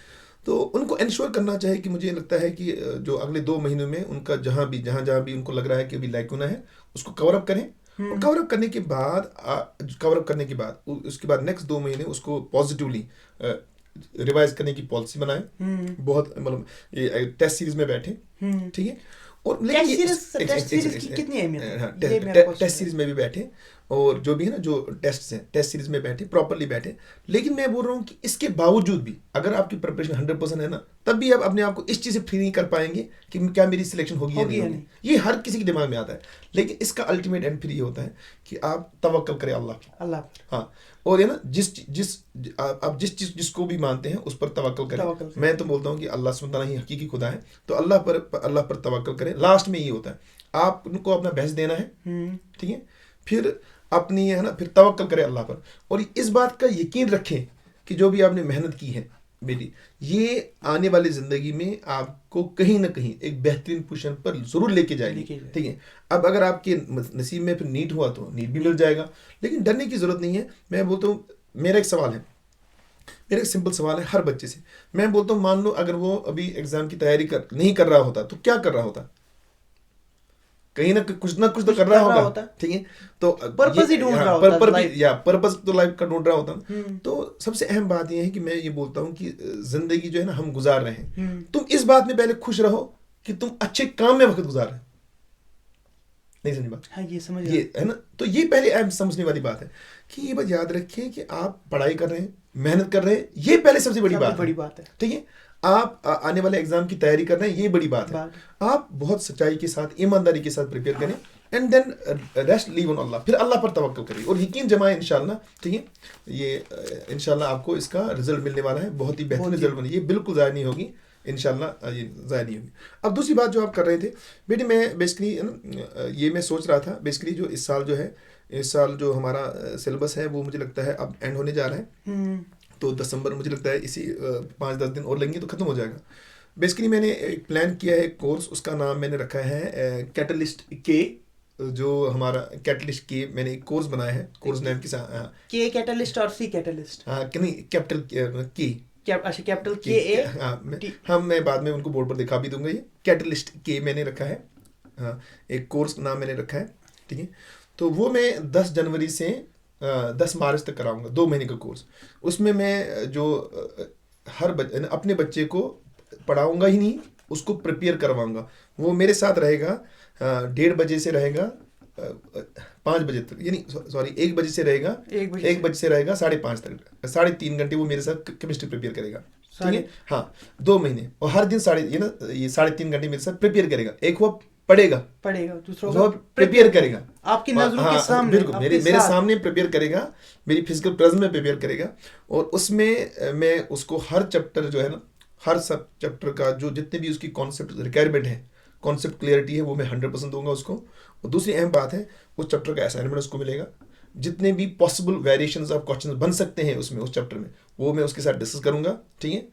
S1: तो उनको इंश्योर करना चाहिए कि मुझे लगता है कि जो अगले 2 महीनों में उनका जहाँ जहाँ भी उनको लग रहा है कि अभी लैकुना है, उसको कवर अप करें। और कवर अप करने के बाद उसके बाद नेक्स्ट 2 महीने उसको पॉजिटिवली रिवाइज करने की पॉलिसी बनाएं। बहुत मतलब ये टेस्ट सीरीज में बैठे, ठीक है, और लेकिन
S2: टेस्ट सीरीज की कितनी अहमियत है?
S1: टेस्ट सीरीज में भी बैठे, और जो भी है ना, जो टेस्ट हैं टेस्ट सीरीज में बैठे, प्रॉपरली बैठे। लेकिन मैं बोल रहा हूँ कि इसके बावजूद भी अगर आपकी प्रिपरेशन 100% है ना, तब भी आप अपने आप को इस चीज़ से फ्री नहीं कर पाएंगे कि क्या मेरी सिलेक्शन होगी या नहीं होगी। ये हर किसी के दिमाग में आता है, लेकिन इसका अल्टीमेट एंड फ्री होता है कि आप तवक्कल करें अल्लाह। हाँ, और ये ना आप जिसको भी मानते हैं उस पर तवक्कल करें। मैं तो बोलता हूँ कि अल्लाह सुब्हानहू व तआला ही हकीकी खुदा है, तो अल्लाह पर तवक्कल करें। लास्ट में ये होता है, आप उनको अपना बेस्ट देना है, ठीक है, फिर अपनी है ना, फिर तवक्कल करें अल्लाह पर। और इस बात का यकीन रखें कि जो भी आपने मेहनत की है बेटी, ये आने वाली ज़िंदगी में आपको कहीं ना कहीं एक बेहतरीन पोजीशन पर ज़रूर लेके जाएगी, ठीक है। अब अगर आपके नसीब में फिर नीट हुआ तो नीट भी मिल जाएगा, लेकिन डरने की ज़रूरत नहीं है। मैं बोलता हूँ, मेरा एक सिंपल सवाल है हर बच्चे से। मैं बोलता हूँ, मान लो अगर वो अभी एग्ज़ाम की तैयारी नहीं कर रहा होता तो क्या कर रहा होता? कहीं ना कुछ तो कर रहा होगा, ठीक है। तो
S2: पर्पस ही ढूंढ रहा होता,
S1: पर्पस तो लाइफ का ढूंढ रहा होता। तो सबसे अहम बात यह है कि मैं ये बोलता हूँ कि जिंदगी जो है ना, हम गुजार रहे हैं, तुम इस बात में पहले खुश रहो कि तुम अच्छे काम में वक्त गुजार रहे हो। नहीं समझ बात?
S2: हाँ, ये समझ,
S1: ये है ना, तो ये पहले अहम समझने वाली बात है कि ये बात याद रखिए कि आप पढ़ाई कर रहे हैं, मेहनत कर रहे हैं, ये पहले सबसे बड़ी बात है, ठीक है। आप आने वाले एग्जाम की तैयारी कर रहे हैं, ये बड़ी बात है। आप बहुत सच्चाई के साथ, ईमानदारी के साथ प्रिपेयर करें, and then rest leave on Allah, फिर अल्लाह पर तवक्कल करिए और यकीन जमाएं इंशाल्लाह, ठीक है। ये इंशाल्लाह आपको इसका रिजल्ट मिलने वाला है, बहुत ही बेहतरीन रिजल्ट बने, ये बिल्कुल ज़ाया नहीं होगी इंशाल्लाह, ये ज़ाया नहीं होगी। अब दूसरी बात जो आप कर रहे थे बेटी, मैं बेसिकली ये मैं सोच रहा था बेसिकली जो इस साल जो हमारा सिलेबस है वो मुझे लगता है अब एंड होने जा रहा है। तो दिसंबर मुझे लगता है इसी 5-10 दिन और लगेंगे तो ख़त्म हो जाएगा। बेसिकली मैंने एक प्लान किया है कोर्स, उसका नाम मैंने रखा है कैटलिस्ट के, जो हमारा कैटलिस्ट के मैंने एक कोर्स बनाया है, कोर्स नेम के साथ
S2: के कैटलिस्ट और सी कैटलिस्ट,
S1: हाँ नहीं कैपिटल के,
S2: अच्छा कैपिटल के ए,
S1: हाँ मैं बाद में उनको बोर्ड पर दिखा भी दूंगा। ये कैटलिस्ट के मैंने रखा है, हाँ एक कोर्स नाम मैंने रखा है, ठीक है। तो वो मैं 10 जनवरी से 10 मार्च तक कराऊंगा, 2 महीने का कोर्स। उसमें मैं जो अपने बच्चे को पढ़ाऊंगा ही नहीं, उसको प्रिपेयर करवाऊंगा। वो मेरे साथ रहेगा 1:30 बजे से रहेगा 5 बजे तक, यानी सॉरी 1 बजे से रहेगा 1 बजे से रहेगा 5:30 तक, 3.5 घंटे वो मेरे साथ केमिस्ट्री प्रिपेयर करेगा, ठीक है। हाँ 2 महीने, और हर दिन ये 3.5 घंटे मेरे साथ प्रिपेयर करेगा। एक हुआ पढ़ेगा,
S2: दूसरों
S1: जो
S2: का
S1: प्रिपेयर करेगा
S2: आपकी नजरों के सामने,
S1: बिल्कुल मेरे सामने प्रिपेयर करेगा, मेरी फिजिकल प्रेजेंस में प्रिपेयर करेगा, और उसमें मैं उसको हर चैप्टर जो है ना, हर सब चैप्टर का जो जितने भी उसकी कॉन्सेप्ट रिक्वायरमेंट है, कॉन्सेप्ट क्लियरिटी है, वो मैं 100% दूंगा उसको। और दूसरी अहम बात है, उस चैप्टर का असाइनमेंट उसको मिलेगा, जितने भी पॉसिबल वेरिएशंस ऑफ क्वेश्चन बन सकते हैं उसमें, उस चैप्टर में, वो मैं उसके साथ डिस्कस करूंगा, ठीक है।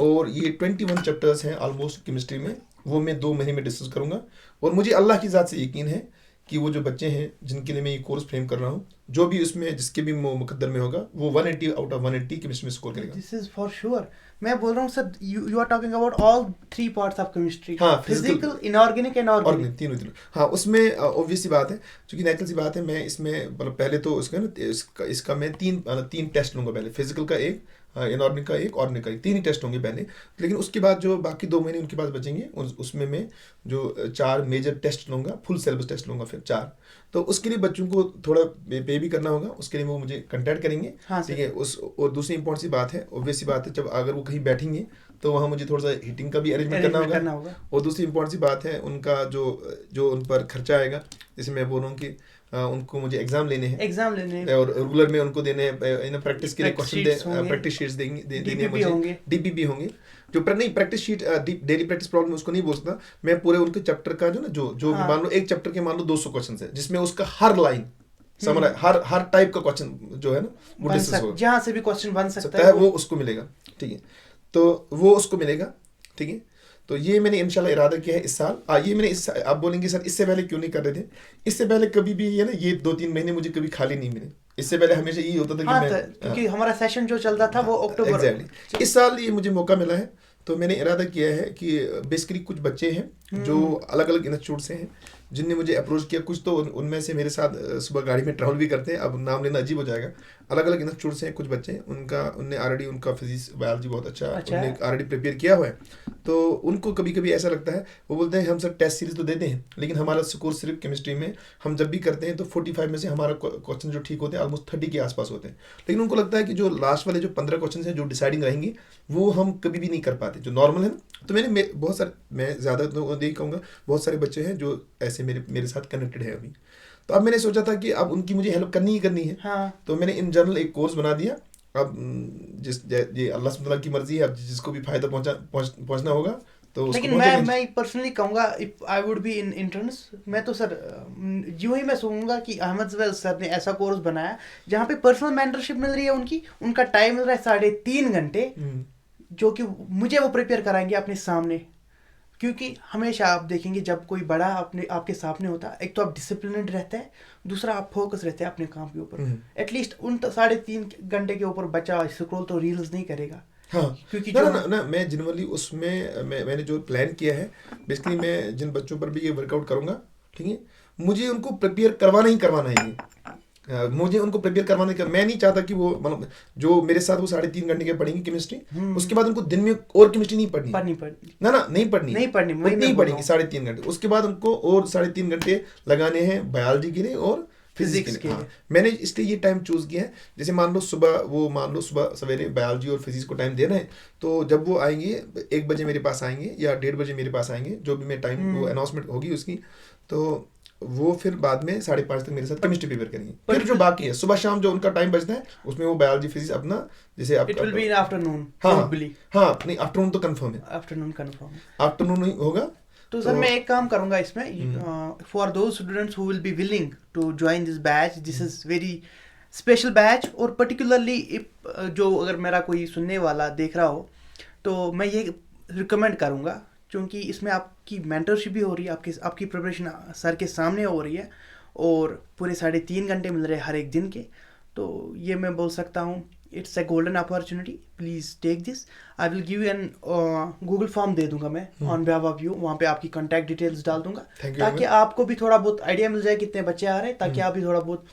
S1: और ये 21 चैप्टर्स हैं ऑलमोस्ट केमिस्ट्री में, वो मैं 2 महीने में डिस्कस करूंगा। और मुझे अल्लाह की ज़ात से यकीन है कि वो जो बच्चे हैं जिनके लिए मैं ये कोर्स फ्रेम कर रहा हूँ, जो भी उसमें जिसके भी मुकद्दर में होगा, वो 180 आउट ऑफ 180 केमिस्ट्री में स्कोर करेगा।
S2: This is for sure. मैं बोल रहा हूँ sir, you are talking about all 3 parts of chemistry,
S1: हाँ,
S2: फिजिकल, इनऑर्गेनिक एंड ऑर्गेनिक,
S1: तीनों। हाँ, उसमें ऑब्वियस सी बात है, क्योंकि नेचुरल सी बात है, मैं इसमें मतलब पहले तो उसका ना इसका मैं तीन टेस्ट लूंगा पहले, फिजिकल का एक, इनऑर्गेनिक का एक, ऑर्गेनिक का एक, 3 ही टेस्ट होंगे पहले। लेकिन उसके बाद जो बाकी 2 महीने उनके पास बचेंगे, उसमें मैं जो 4 मेजर टेस्ट लूंगा, फुल सिलेबस टेस्ट लूंगा फिर 4। तो उसके लिए बच्चों को थोड़ा पे भी करना होगा, उसके लिए वो मुझे कंटेक्ट करेंगे, ठीक है। और दूसरी इंपॉर्टेंट सी बात है, ऑब्वियस सी बात है, जब अगर वो कहीं बैठेंगे तो वहाँ मुझे थोड़ा सा हीटिंग का भी अरेंजमेंट करना होगा। और दूसरी इंपॉर्टेंट सी बात है, उनका जो उन पर खर्चा आएगा, जैसे मैं बोल रहा हूँ कि उनको मुझे एग्जाम लेने हैं और रेगुलर में उनको देने हैं, प्रैक्टिस के लिए क्वेश्चन, प्रैक्टिस शीट्स देनी है मुझे, डीपीपी होंगे, जो नहीं practice sheet, daily practice problem उसको नहीं बोलता मैं, पूरे उनके चैप्टर का जो
S2: हाँ।
S1: मान लो एक चैप्टर के मान लो 200 क्वेश्चन है, जिसमें उसका हर लाइन समराइज, हर टाइप का क्वेश्चन जो है ना, वो डिस्कस होगा,
S2: जहां से भी क्वेश्चन बन सकता है
S1: वो उसको मिलेगा, ठीक है। तो वो उसको मिलेगा, ठीक है। तो ये मैंने इंशाल्लाह इरादा किया है इस साल। ये मैंने आप बोलेंगे सर इससे पहले क्यों नहीं कर रहे थे? इससे पहले कभी भी ये ना, ये 2-3 महीने मुझे कभी खाली नहीं मिले। इससे पहले हमेशा यही होता था कि मैं,
S2: क्योंकि हमारा सेशन जो चलता था वो अक्टूबर,
S1: एग्जैक्टली। इस साल ये मुझे मौका मिला है, तो मैंने इरादा किया है कि बेसिकली कुछ बच्चे हैं जो अलग अलग इंस्टीट्यूट से हैं, जिनने मुझे अप्रोच किया। कुछ तो उनमें से मेरे साथ सुबह गाड़ी में ट्रैवल भी करते हैं, अब नाम लेना अजीब हो जाएगा। अलग अलग इंस्टीट्यूट से हैं कुछ बच्चे, उनने ऑलरेडी उनका फिजिक्स बायोलॉजी बहुत अच्छा उन्होंने ऑलरेडी प्रिपेयर किया हुआ है। तो उनको कभी कभी ऐसा लगता है, वो बोलते हैं हम सर टेस्ट सीरीज तो देते हैं, लेकिन हमारा स्कोर सिर्फ केमिस्ट्री में हम जब भी करते हैं तो 45 में से हमारा क्वेश्चन जो ठीक होते हैं ऑलमोस्ट 30 के आसपास होते हैं। लेकिन उनको लगता है कि जो लास्ट वाले जो 15 क्वेश्चन हैं जो डिसाइडिंग रहेंगे, वो हम कभी भी नहीं कर पाते, जो नॉर्मल है ना। तो मैंने बहुत सारे, मैं ज़्यादा तो नहीं कहूँगा, बहुत सारे बच्चे हैं जो ऐसे मेरे साथ कनेक्टेड है अभी। तो अब मैंने सोचा था कि अब उनकी मुझे हेल्प करनी ही करनी है।
S2: हाँ।
S1: तो मैंने इन जनरल एक कोर्स बना दिया। अब ये अल्लाह सुब्हान तआला की मर्जी है, अब जिसको भी फायदा पहुंचना होगा तो उसको।
S2: लेकिन मैं पर्सनली कहूँगा, if I would be in interns, मैं तो सर यूं ही मैं सोचूंगा कि अहमद जवेल सर ने ऐसा कोर्स बनाया जहाँ पे पर्सनल मेंटरशिप मिल रही है, उनका टाइम मिल रहा है 3.5 घंटे, जो कि मुझे वो प्रिपेयर कराएंगे अपने सामने। क्योंकि हमेशा आप देखेंगे जब कोई बड़ा आपके सामने होता है, एक तो आप डिसिप्लिन्ड रहते हैं, दूसरा आप फोकस रहते हैं अपने काम के ऊपर। एटलीस्ट उन 3.5 घंटे के ऊपर बच्चा स्क्रॉल तो रील्स नहीं करेगा।
S1: हाँ,
S2: क्योंकि
S1: ना मैं जनरली उसमें मैंने जो प्लान किया है, बेसिकली मैं जिन बच्चों पर भी ये वर्कआउट करूंगा, ठीक है, मुझे उनको प्रिपेयर करवाना ही करवाना है। मुझे उनको प्रिपेयर करवाने का, मैं नहीं चाहता कि वो मतलब जो मेरे साथ वो 3.5 घंटे के पढ़ेंगे केमिस्ट्री, उसके बाद उनको दिन में और केमिस्ट्री नहीं पढ़नी ना नहीं पढ़ेंगी 3.5 घंटे। उसके बाद उनको और 3.5 घंटे लगाने हैं बायोलॉजी के लिए और फिजिक्स के लिए। हाँ, मैंने इसलिए ये टाइम चूज किया है। जैसे मान लो सुबह सवेरे बायोलॉजी और फिजिक्स को टाइम दे रहे हैं, तो जब वो आएंगे 1 बजे मेरे पास आएंगे या 1:30 बजे मेरे पास आएंगे, जो भी मैं टाइम वो अनाउंसमेंट होगी उसकी, तो वो फिर बाद में 5:30 तक मेरे साथ केमिस्ट्री पेपर करेंगे। फिर जो बाकी है सुबह शाम जो उनका टाइम बचता है, उसमें वो बायोलॉजी फिजिक्स अपना, जैसे आप
S2: it will be in afternoon.
S1: हाँ नहीं, आफ्टरनून तो कंफर्म है, आफ्टरनून ही होगा।
S2: तो सर मैं एक काम करूंगा इसमें, for those students who will be willing to join this batch, this is very special batch. और पर्टिकुलरली जो अगर मेरा कोई सुनने वाला देख रहा हो, तो मैं ये रिकमेंड करूंगा, क्योंकि इसमें आपकी मेंटरशिप भी हो रही है, आपकी प्रिपरेशन सर के सामने हो रही है, और पूरे 3.5 घंटे मिल रहे हैं हर एक दिन के। तो ये मैं बोल सकता हूँ, it's a golden opportunity, please take this. I will give you an Google form दे दूंगा मैं ऑन बिहाफ ऑफ यू, वहाँ पे आपकी कॉन्टैक्ट डिटेल्स डाल दूंगा, ताकि आपको भी थोड़ा बहुत आइडिया मिल जाए कितने बच्चे आ रहे हैं, ताकि आप भी थोड़ा बहुत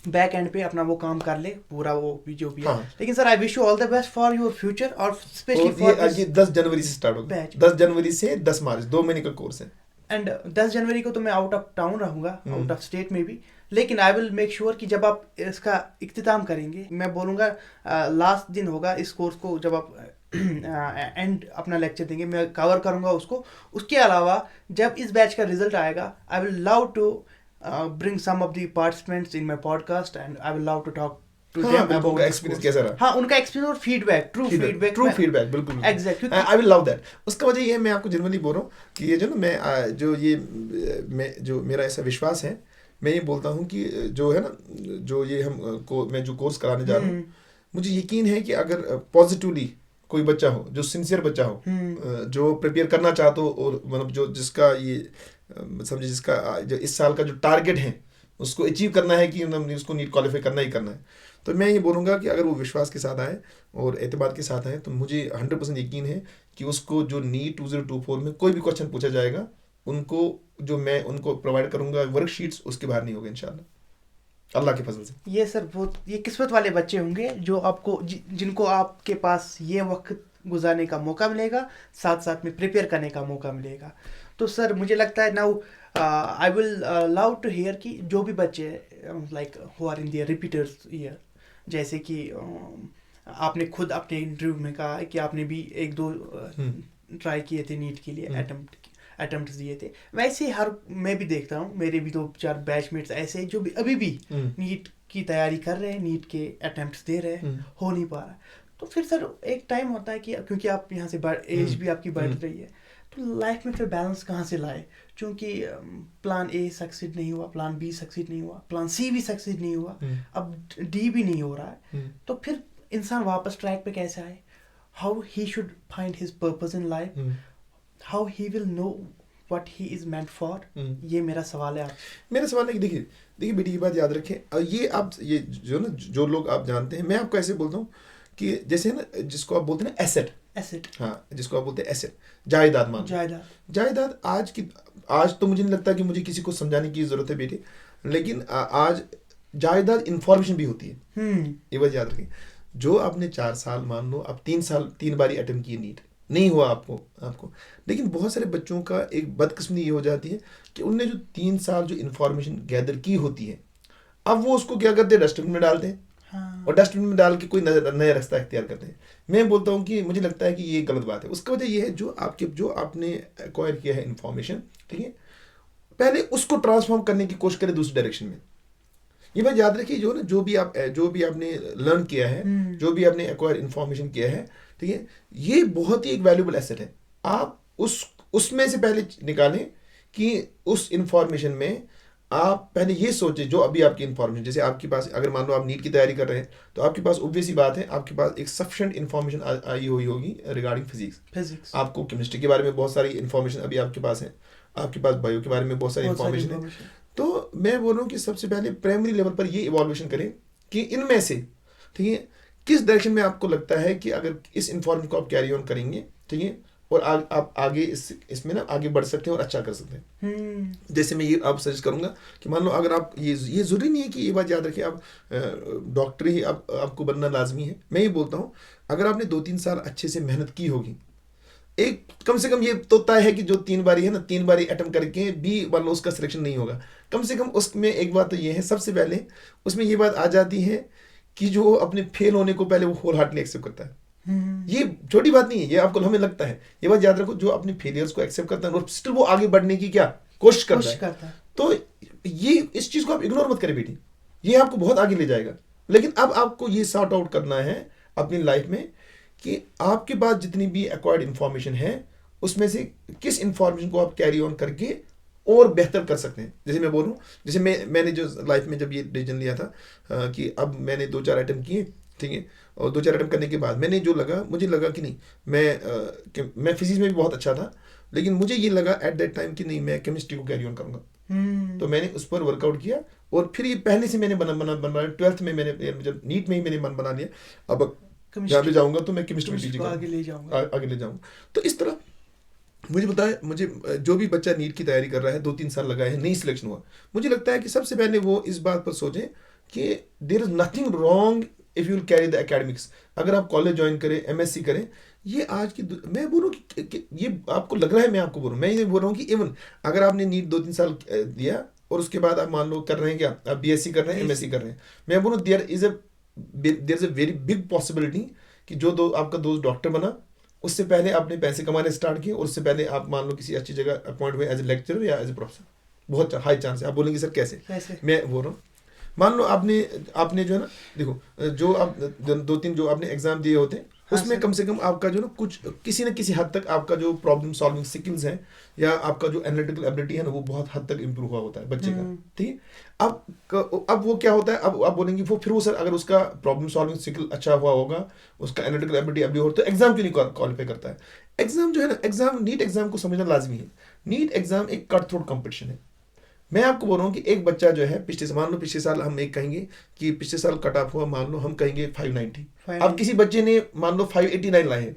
S2: बैक एंड पे अपना वो काम कर ले, पूरा वो जो भी है। लेकिन sir I wish you all the best for your future, और स्पेशली फॉर
S1: ये 10 जनवरी से स्टार्ट होगा, 10 जनवरी से 10 मार्च, 2 महीने का कोर्स है।
S2: एंड 10 जनवरी को तो मैं आउट ऑफ टाउन रहूँगा, आउट ऑफ स्टेट में भी, लेकिन आई विल मेक श्योर कि जब आप इसका इख्तिताम करेंगे, मैं बोलूँगा लास्ट दिन होगा इस कोर्स को, जब आप एंड अपना लेक्चर देंगे, मैं कवर करूँगा उसको। उसके अलावा जब इस बैच का रिजल्ट आएगा, I will love to bring some of the participants in my podcast and I will love to talk to them about
S1: उनका
S2: this
S1: एक्सपीरियंस
S2: course.
S1: कैसा रहा,
S2: हाँ, उनका एक्सपीरियंस और फीडबैक, ट्रू फीडबैक
S1: बिल्कुल
S2: exactly.
S1: I will love that. उसका वजह ये है, मैं आपको जनरली बोल रहा हूँ कि ये जो ना मैं जो मेरा ऐसा विश्वास है, मैं ये बोलता हूँ कि जो है ना, जो ये मैं जो कोर्स कराने जा रहा हूँ, मुझे यकीन है कि अगर पॉजिटिवली कोई बच्चा हो, जो सिंसियर बच्चा हो, जो प्रिपेयर करना चाहता हो, और मतलब जो जिसका ये समझे, जिसका जो इस साल का जो टारगेट है उसको अचीव करना है कि उसको नीट क्वालिफाई करना ही करना है, तो मैं ये बोलूँगा कि अगर वो विश्वास के साथ आए और एतबार के साथ आए, तो मुझे 100% यकीन है कि उसको जो नीट 2024 में कोई भी क्वेश्चन पूछा जाएगा, उनको जो मैं उनको प्रोवाइड करूँगा वर्कशीट्स, उसके बाहर नहीं होगा इंशाल्लाह, अल्लाह के फजल से।
S2: ये सर बहुत ये किस्मत वाले बच्चे होंगे जो आपको जिनको आपके पास ये वक्त गुजारने का मौका मिलेगा, साथ साथ में प्रिपेयर करने का मौका मिलेगा। तो सर मुझे लगता है now I will love to hear कि जो भी बच्चे like who are in their repeaters year, जैसे कि आपने खुद अपने इंटरव्यू में कहा कि आपने भी 1-2 ट्राई किए थे नीट के लिए, अटेम्प्ट्स दिए थे, वैसे मैं भी देखता हूँ, मेरे भी 2-4 बैचमेट्स ऐसे जो भी अभी भी नीट की तैयारी कर रहे हैं, नीट के अटेम्प्ट्स दे रहे हैं, हो नहीं पा रहा। तो फिर सर एक टाइम होता है कि क्योंकि आप यहाँ से एज भी आपकी बढ़ रही है, तो लाइफ में फिर बैलेंस कहाँ से लाए, क्योंकि प्लान ए सक्सीड नहीं हुआ, प्लान बी सक्सीड नहीं हुआ, प्लान सी भी सक्सीड नहीं हुआ, अब डी भी नहीं हो रहा है, तो फिर इंसान वापस ट्रैक पे कैसे आए? How he should find his purpose in life, how he will know what he is meant for, ये मेरा सवाल है आपसे।
S1: मेरा सवाल है कि देखिए बेटी, ये बात याद रखें, ये आप ये जो ना जो लोग आप जानते हैं, मैं आपको ऐसे बोलता हूँ कि जैसे ना जिसको आप बोलते हैं ना एसेट, हाँ, जिसको आप बोलते हैं एसेट, जायदाद मान, जायदाद आज तो मुझे नहीं लगता कि मुझे किसी को समझाने की जरूरत है बेटे, लेकिन आज जायदाद इंफॉर्मेशन भी होती है। ये बात याद रखें, जो आपने 4 साल मान लो, आप 3 बारी अटेम्प्ट किए, नीट नहीं हुआ आपको, लेकिन बहुत सारे बच्चों का एक बदकिस्मती ये हो जाती है कि उनने जो 3 साल जो इन्फॉर्मेशन गैदर की होती है, अब वो उसको क्या करते हैं, डस्टबिन में डालते हैं, और डस्टबिन में डाल के कोई नया रास्ता इख्तियार करते हैं। मैं बोलता हूँ कि मुझे लगता है कि ये गलत बात है। उसका वजह ये है जो आपने एक्वायर किया है इन्फॉर्मेशन, ठीक है, पहले उसको ट्रांसफॉर्म करने की कोशिश करें दूसरी डायरेक्शन में। ये बात याद रखिए, जो भी आपने लर्न किया है, जो भी आपने एक्वायर इन्फॉर्मेशन किया है, ठीक है, ये बहुत ही एक वैल्यूबल एसेट है। आप उसमें से पहले निकालें कि उस इंफॉर्मेशन में आप पहले ये सोचें, जो अभी आपकी इन्फॉर्मेशन, जैसे आपके पास अगर मान लो आप नीट की तैयारी कर रहे हैं, तो आपके पास ऑब्वियस ही बात है, आपके पास एक सफिशिएंट इन्फॉर्मेशन आई हुई होगी रिगार्डिंग फिजिक्स, आपको केमिस्ट्री के बारे में बहुत सारी इन्फॉर्मेशन अभी आपके पास है, आपके पास बायो के बारे में बहुत सारी इन्फॉर्मेशन है। तो मैं बोल रहा हूँ कि सबसे पहले प्राइमरी लेवल पर ये इवॉल्यूशन करें कि इनमें से, ठीक है, किस डायरेक्शन में आपको लगता है कि अगर इस इन्फॉर्मेशन को आप कैरी ऑन करेंगे, ठीक है, और आप आगे इसमें ना आगे बढ़ सकते हैं और अच्छा कर सकते हैं। जैसे मैं ये आप सजेस्ट करूंगा कि मान लो अगर आप ये ज़रूरी नहीं है कि ये बात याद रखिए आप डॉक्टर ही आपको बनना लाजमी है। मैं ये बोलता हूँ अगर आपने 2-3 साल अच्छे से मेहनत की होगी, एक कम से कम ये तो तय है कि जो 3 बारी है ना, 3 बारी अटेम्प्ट करके भी मान लो उसका सिलेक्शन नहीं होगा, कम से कम उसमें एक बात तो ये है, सबसे पहले उसमें ये बात आ जाती है कि जो अपने फेल होने को पहले वो होल हार्टली एक्सेप्ट करता है। ये छोटी बात नहीं है, ये आपको हमें लगता है, ये बात याद रखो, जो अपने फेलियर्स को एक्सेप्ट करता है और स्टिल वो आगे बढ़ने की क्या कोशिश करता है। तो ये इस चीज को आप इग्नोर मत करें बेटी, ये आपको बहुत आगे ले जाएगा। लेकिन अब आपको ये सॉर्ट आउट करना है अपनी लाइफ में कि आपके पास जितनी भी एक्वायर्ड इंफॉर्मेशन है उसमें से किस इंफॉर्मेशन को आप कैरी ऑन करके और बेहतर कर सकते हैं। जैसे मैं बोलूँ, जैसे मैंने जो लाइफ में जब ये डिसीजन लिया था कि अब मैंने 2-4 अटेम्प्ट किए, ठीक है, और 2-4 अटेम्प्ट करने के बाद मुझे लगा कि नहीं, मैं फिजिक्स में भी बहुत अच्छा था, लेकिन मुझे ये लगा एट दैट टाइम कि नहीं, मैं केमिस्ट्री को कैरी ऑन करूँगा। तो मैंने उस पर वर्कआउट किया और फिर ये पहले से मैंने बना 12th में मैंने जब नीट में ही मैंने मन बना लिया, अब जहाँ पे जाऊँगा तो मैं केमिस्ट्री में टीचिंग आगे ले जाऊँगा। तो इस तरह मुझे जो भी बच्चा नीट की तैयारी कर रहा है, 2-3 साल लगाए हैं, नहीं सिलेक्शन हुआ, मुझे लगता है कि सबसे पहले वो इस बात पर सोचें कि there is nothing wrong if you will carry the academics. अगर आप कॉलेज ज्वाइन करें, MSc करें, ये आज की मैं बोल रहा हूँ कि ये आपको लग रहा है, मैं आपको बोल रहा हूँ, मैं ये बोल रहा हूँ कि इवन अगर आपने नीट 2-3 साल दिया और उसके बाद आप मान लो कर रहे हैं क्या, आप बीएससी कर रहे हैं, एमएससी कर रहे हैं, मैं बोलूँ there is a very big possibility कि जो दो आपका दोस्त डॉक्टर बना उससे पहले आपने पैसे कमाने स्टार्ट किए, और उससे पहले आप मान लो किसी अच्छी जगह अपॉइंट हुए एज ए लेक्चरर या एज ए प्रोफेसर, बहुत हाई चांस है। आप बोलेंगे सर कैसे, मैं बोल रहा हूँ मान लो आपने आपने जो है ना, देखो जो आप 2-3 जो आपने एग्जाम दिए होते हैं, उसमें कम से कम आपका जो ना कुछ किसी न किसी हद तक आपका जो प्रॉब्लम सॉल्विंग स्किल्स हैं या आपका जो एनालिटिकल एबिलिटी है ना, वो बहुत हद तक इम्प्रूव हुआ होता है बच्चे का, ठीक है। अब वो क्या होता है, अब आप बोलेंगे वो फिर वो सर अगर उसका प्रॉब्लम सॉल्विंग स्किल अच्छा हुआ होगा, उसका एनालिटिकल एबिलिटी अभी हो, तो एग्जाम क्यों नहीं क्वालिफाई करता है। एग्जाम जो है ना, एग्जाम नीट एग्जाम को समझना लाजमी है। नीट एग्जाम एक कट थ्रोट कॉम्पिटिशन है। मैं आपको बोल रहा हूँ कि एक बच्चा जो है मान लो पिछले साल हम एक कहेंगे कि पिछले साल कट ऑफ हुआ, मान लो हम कहेंगे 590, अब किसी बच्चे ने मान लो 589 लाए हैं,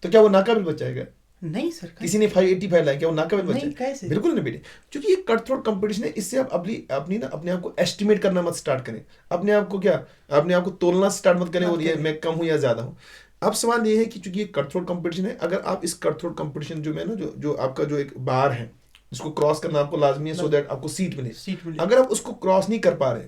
S1: तो क्या वो नाकाबिल बच्चा है क्या?
S2: नहीं सर,
S1: किसी ने 585 लाए, क्या वो नाकाबिल बच्चा है?
S2: कैसे?
S1: बिल्कुल नहीं बेटे, क्योंकि ये कट थ्रोट कंपटीशन है। इससे आप अपनी ना अपने आप को एस्टिमेट करना मत स्टार्ट करें, अपने आप को तोलना स्टार्ट मत करें और ये मैं कम हूँ या ज्यादा हूँ। अब सवाल ये है कि चूंकि ये कट थ्रोट कंपटीशन है, अगर आप इस कट थ्रोट कंपटीशन जो मैं ना जो आपका जो एक बार है इसको क्रॉस करना आपको लाजमी है, सो दैट आपको सीट मिले। अगर आप उसको क्रॉस नहीं कर पा रहे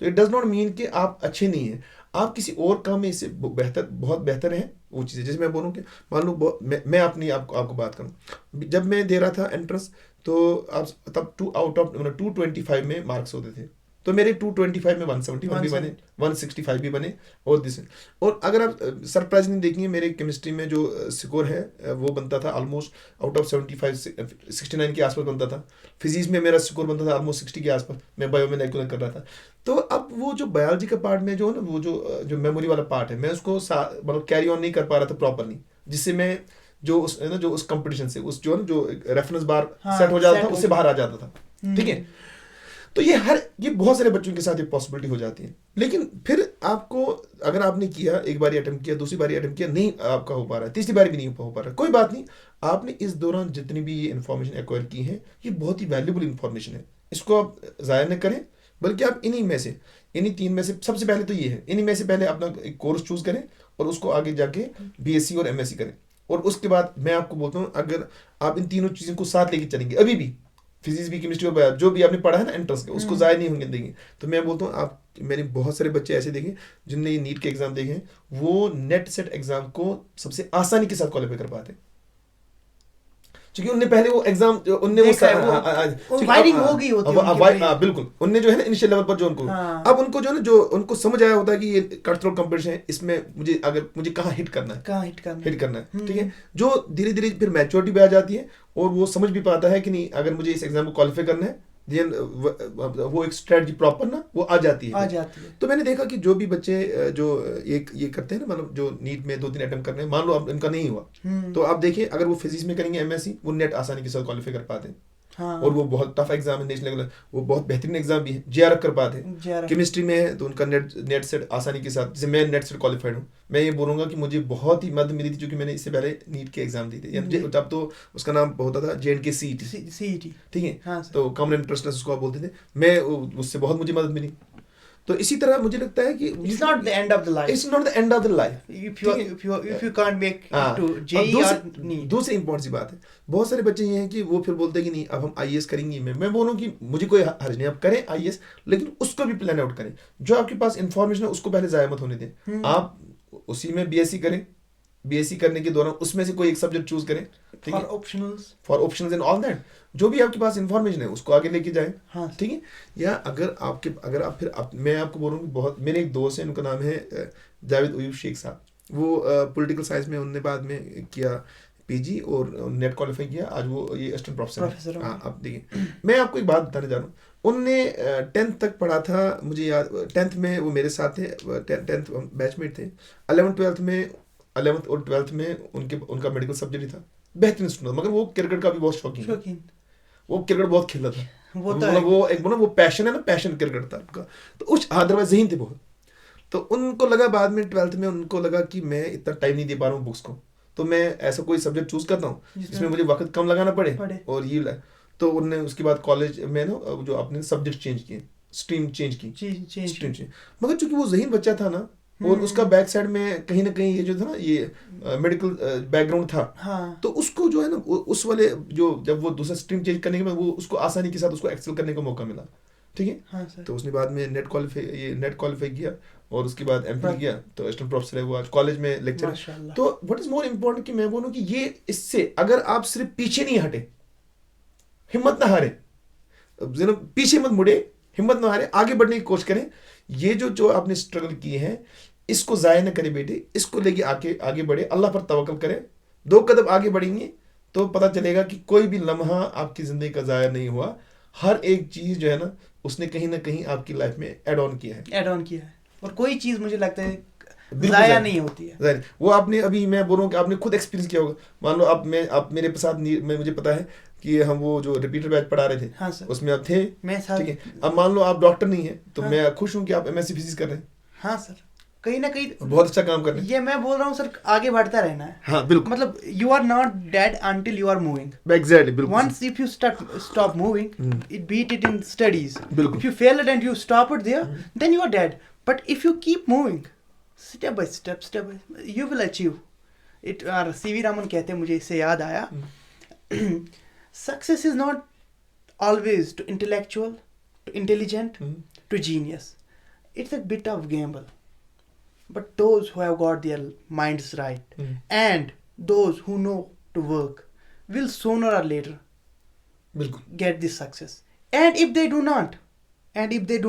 S1: तो इट डज नॉट मीन कि आप अच्छे नहीं हैं, आप किसी और काम में इससे बेहतर, बहुत बेहतर है वो चीज़ें। जैसे मैं बोलूँ कि मान लो मैं अपनी आपको बात करूँ, जब मैं दे रहा था एंट्रेंस, तो आप तब 2/225 में मार्क्स होते थे, तो मेरे 225 में 171 भी बने, 165 भी बने, और और अगर आप सरप्राइजिंग देखेंगे मेरे केमिस्ट्री में जो स्कोर है वो बनता था ऑलमोस्ट आउट ऑफ 75 69 के आसपास बनता था। फिजिक्स में मेरा स्कोर बनता था ऑलमोस्ट 60 के आसपास, मैं बायो में रेगुलर कर रहा था। तो अब वो जो बायोलॉजी का पार्ट में जो है ना, वो जो मेमोरी वाला पार्ट है, मैं उसको मतलब कैरी ऑन नहीं कर पा रहा था प्रॉपरली, जिससे मैं जो उस कंपटीशन से उस जो रेफरेंस बार सेट हो जाता था, उससे बाहर आ जाता था, ठीक है। तो ये बहुत सारे बच्चों के साथ ये पॉसिबिलिटी हो जाती है। लेकिन फिर आपको, अगर आपने किया, एक बारी अटेम्प्ट किया, दूसरी बारी अटेम्प्ट किया, नहीं आपका हो पा रहा है, तीसरी बारी भी नहीं हो पा रहा है, कोई बात नहीं। आपने इस दौरान जितनी भी ये इन्फॉर्मेशन एक्वायर की है, ये बहुत ही वैल्यूबल इन्फॉर्मेशन है, इसको आप ज़ाया न करें, बल्कि आप इन्हीं 3 में से सबसे पहले तो ये है, इन्हीं में से पहले अपना एक कोर्स चूज करें और उसको आगे जाके बीएससी और एमएससी करें। और उसके बाद मैं आपको बोलता हूँ, अगर आप इन तीनों चीज़ों को साथ लेके चलेंगे, अभी भी फिजिक्स भी, केमिस्ट्री और बायो जो भी आपने पढ़ा है ना एंट्रेंस का, उसको ज़ाया नहीं होंगे देंगे, तो मैं बोलता हूँ आप, मैंने बहुत सारे बच्चे ऐसे देखे जिनने ये नीट के एग्जाम देखे, वो नेट सेट एग्जाम को सबसे आसानी के साथ क्वालिफाई कर पाते, क्योंकि उनने पहले वो एग्जाम उनने वो
S2: वायरिंग हो गई होती है
S1: बिल्कुल, उनने जो है ना इनिशियल लेवल पर जो उनको अब उनको जो है ना, जो उनको समझ आया होता है कि ये कट थ्रोट कंपटीशन है, इसमें मुझे कहाँ हिट करना है, ठीक है। जो धीरे धीरे फिर मैच्योरिटी भी आ जाती है और वो समझ भी पाता है कि नहीं, अगर मुझे इस एग्जाम को क्वालिफाई करना है, वो एक स्ट्रेटजी प्रॉपर ना वो आ जाती है। तो मैंने देखा कि जो भी बच्चे जो ये करते हैं ना, मतलब जो नीट में 2-3 अटेम्प्ट करने हैं, मान लो अब इनका नहीं हुआ, तो आप देखिए अगर वो फिजिक्स में करेंगे एमएससी, वो नेट आसानी के साथ क्वालिफाई कर पाते हैं। और वो बहुत टफ एग्जाम है, नेशनल लेवल, वो बहुत बेहतरीन एग्जाम भी है, जेआरएफ कर पाते हैं। केमिस्ट्री में है तो उनका नेट सेट आसानी के साथ, जैसे मैं नेट सेट क्वालिफाइड हूँ, मैं ये बोलूँगा कि मुझे बहुत ही मदद मिली थी, क्योंकि मैंने इससे पहले नीट के एग्जाम दिए थे, तब तो उसका नाम होता था JNK CET, ठीक है, तो कॉमन एंट्रेंस टेस्ट उसको आप बोलते थे, मैं उससे बहुत मुझे मदद मिली। तो इसी तरह मुझे लगता है कि
S2: it's not the end of the life,
S1: it's not the end of the life,
S2: if you can't make it to JEE or NEET।
S1: दूसरी इंपॉर्टेंट सी बात है, बहुत सारे बच्चे ये हैं कि वो फिर बोलते हैं कि नहीं अब हम IAS करेंगे। मैं बोलूँ कि मुझे कोई हर्ज नहीं, आप करें IAS, लेकिन उसको भी प्लान आउट करें। जो आपके पास इंफॉर्मेशन है उसको पहले ज़ाया मत होने दें, आप उसी में BSc करें, BSc करने के दौरान उसमें से कोई एक सब्जेक्ट चूज करें,
S2: for optionals
S1: and all that, जो भी आपके पास इंफॉर्मेशन है उसको आगे लेके जाएं, ठीक है। या अगर आप फिर मैं आपको बोल रहा हूँ, बहुत मेरे एक दोस्त है, उनका नाम है जावेद अयूब शेख साहब, वो पॉलिटिकल साइंस में उन्होंने बाद में किया PG और नेट क्वालिफाई किया, आज वो ये असिस्टेंट प्रोफेसर। हाँ, अब देखिए मैं आपको एक बात बताने जा रहा हूँ, उनने 10th तक पढ़ा था, मुझे याद 10th में वो मेरे साथ थे, 10th बैचमेट थे, 11th और 12th में उनका मेडिकल सब्जेक्ट था, बेहतरीन स्टूडेंट, मगर वो क्रिकेट का भी बहुत शौकीन, वो क्रिकेट बहुत खेलता था, वो एक वो पैशन है ना, पैशन क्रिकेट था उनका, तो उस अदरवाइज ज़हीन थे बहुत। तो उनको लगा बाद में 12th में उनको लगा कि मैं इतना टाइम नहीं दे पा रहा हूँ बुक्स को, तो मैं ऐसा कोई सब्जेक्ट चूज करता हूँ जिसमें मुझे वक्त कम लगाना पड़े और ये, तो उन्होंने उसके बाद कॉलेज में ना जो अपने सब्जेक्ट चेंज किए, स्ट्रीम चेंज की, मगर चूंकि वो ज़हीन बच्चा था ना, और उसका बैक साइड में कहीं ना कहीं ये जो था ना, ये मेडिकल बैकग्राउंड था,
S2: हाँ
S1: तो उसको जो है ना उस वाले जो जब वो दूसरा स्ट्रीम चेंज करने के बाद वो उसको आसानी के साथ उसको एक्सेल करने का मौका मिला, ठीक है।
S2: हाँ सर।
S1: तो उसने बाद में नेट क्वालिफाई किया और उसके बाद एमफिल किया, तो असिस्टेंट प्रोफेसर है वो आज कॉलेज में लेक्चर।
S2: माशाल्लाह।
S1: तो व्हाट इज मोर इम्पोर्टेंट कि मैं बोलूँ कि ये इससे अगर आप सिर्फ पीछे नहीं हटे, हिम्मत ना हारे, पीछे मत मुड़े, हिम्मत ना हारे, आगे बढ़ने की कोशिश करें। ये जो आपने स्ट्रगल की है इसको जाया न करे बेटे, इसको लेके आगे बढ़े, अल्लाह पर तवक्कल करें। 2 कदम आगे बढ़ेंगे तो पता चलेगा कि कोई भी लम्हा आपकी जिंदगी का जाया नहीं हुआ। हर एक चीज जो है ना उसने कहीं ना कहीं आपकी लाइफ में ऐड ऑन किया है।
S2: और कोई चीज मुझे लगता है
S1: बिल्कुल
S2: जाया नहीं होती है।
S1: जाहिर वो आपने अभी मैं बोल रहा हूँ कि आपने खुद एक्सपीरियंस किया होगा। मान लो आप मेरे साथ मुझे पता है कि हम वो जो रिपीटर बैच पढ़ा रहे थे,
S2: हाँ सर।
S1: उसमें आप थे,
S2: मैं साथ।
S1: ठीक है। अब मान लो आप डॉक्टर नहीं है तो
S2: हाँ।
S1: मैं खुश हूँ कि आप एमएससी फिजिक्स कर रहे हैं।
S2: हाँ सर, कहीं ना कहीं
S1: बहुत अच्छा काम कर रहे हैं।
S2: ये मैं बोल रहा हूँ सर, आगे बढ़ता रहना है।
S1: हाँ बिल्कुल,
S2: मतलब you are not dead until you are moving.
S1: Exactly, बिल्कुल
S2: Once if you stop moving, it beat it in studies.
S1: बिल्कुल।
S2: If you fail it and you stop it there, then you are dead. But if you keep moving, step by step, you will achieve it. C.V. Raman कहते हैं, मुझे इससे याद आया, success is not always to intellectual, to intelligent, to genius. It's a bit of gamble. But those who have got their minds right and those who know to work will sooner or later
S1: बिल्कुल
S2: get this success. And if they do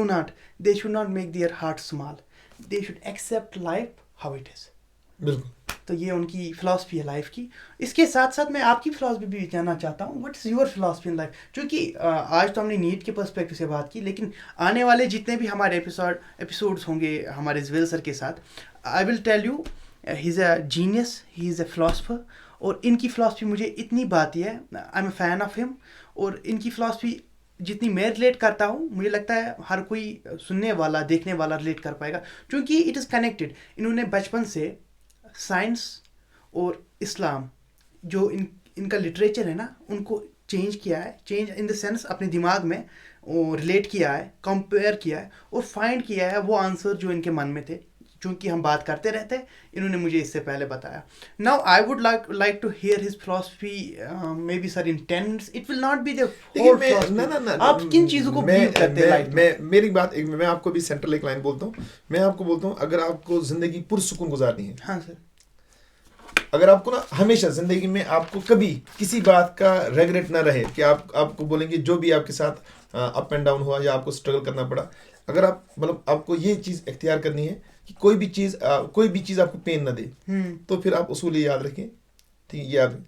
S2: not, they should not make their heart small. They should accept life how it is.
S1: बिल्कुल।
S2: तो ये उनकी फिलॉसफी है लाइफ की। इसके साथ साथ मैं आपकी फिलॉसफी भी जानना चाहता हूँ, what is your philosophy in life? क्योंकि आज तो हमने नीट के पर्सपेक्टिव से बात की, लेकिन आने वाले जितने भी हमारे एपिसोड्स होंगे हमारे ज्वेल सर के साथ, I will tell you he is a genius, he is a philosopher. और इनकी फ़िलासफ़ी मुझे इतनी बात है, I am a fan of him. और इनकी फ़िलासफ़ी जितनी मैं रिलेट करता हूँ, मुझे लगता है हर कोई सुनने वाला देखने वाला रिलेट कर पाएगा, क्योंकि इट इज़ कनेक्टेड। इन्होंने बचपन से साइंस और इस्लाम जो इनका लिटरेचर है ना, उनको चेंज किया है, चेंज इन द सेंस अपने दिमाग में रिलेट किया है, कंपेयर किया है और फाइंड किया है वो आंसर जो इनके मन में थे। क्योंकि हम बात करते रहते हैं, इन्होंने मुझे इससे पहले बताया। Now I would like to hear his philosophy, maybe sir in 10 minutes. It will not be the whole philosophy. आप किन चीज़ों को बिलीव करते हैं लाइफ में?
S1: मेरी बात मैं आपको भी सेंट्रल एक लाइन बोलता हूँ। मैं आपको बोलता हूँ, अगर आपको जिंदगी पुरसुकून गुजारनी है,
S2: हाँ सर,
S1: अगर आपको ना हमेशा जिंदगी में आपको कभी किसी बात का रेग्रेट ना रहे कि आपको बोलेंगे जो भी आपके साथ अप एंड डाउन हुआ या आपको स्ट्रगल करना पड़ा, अगर आप मतलब आपको ये चीज़ इख्तियार करनी है कि कोई भी चीज़ आपको पेन ना दे, तो फिर आप उसूल याद रखें, ठीक है? याद रखें,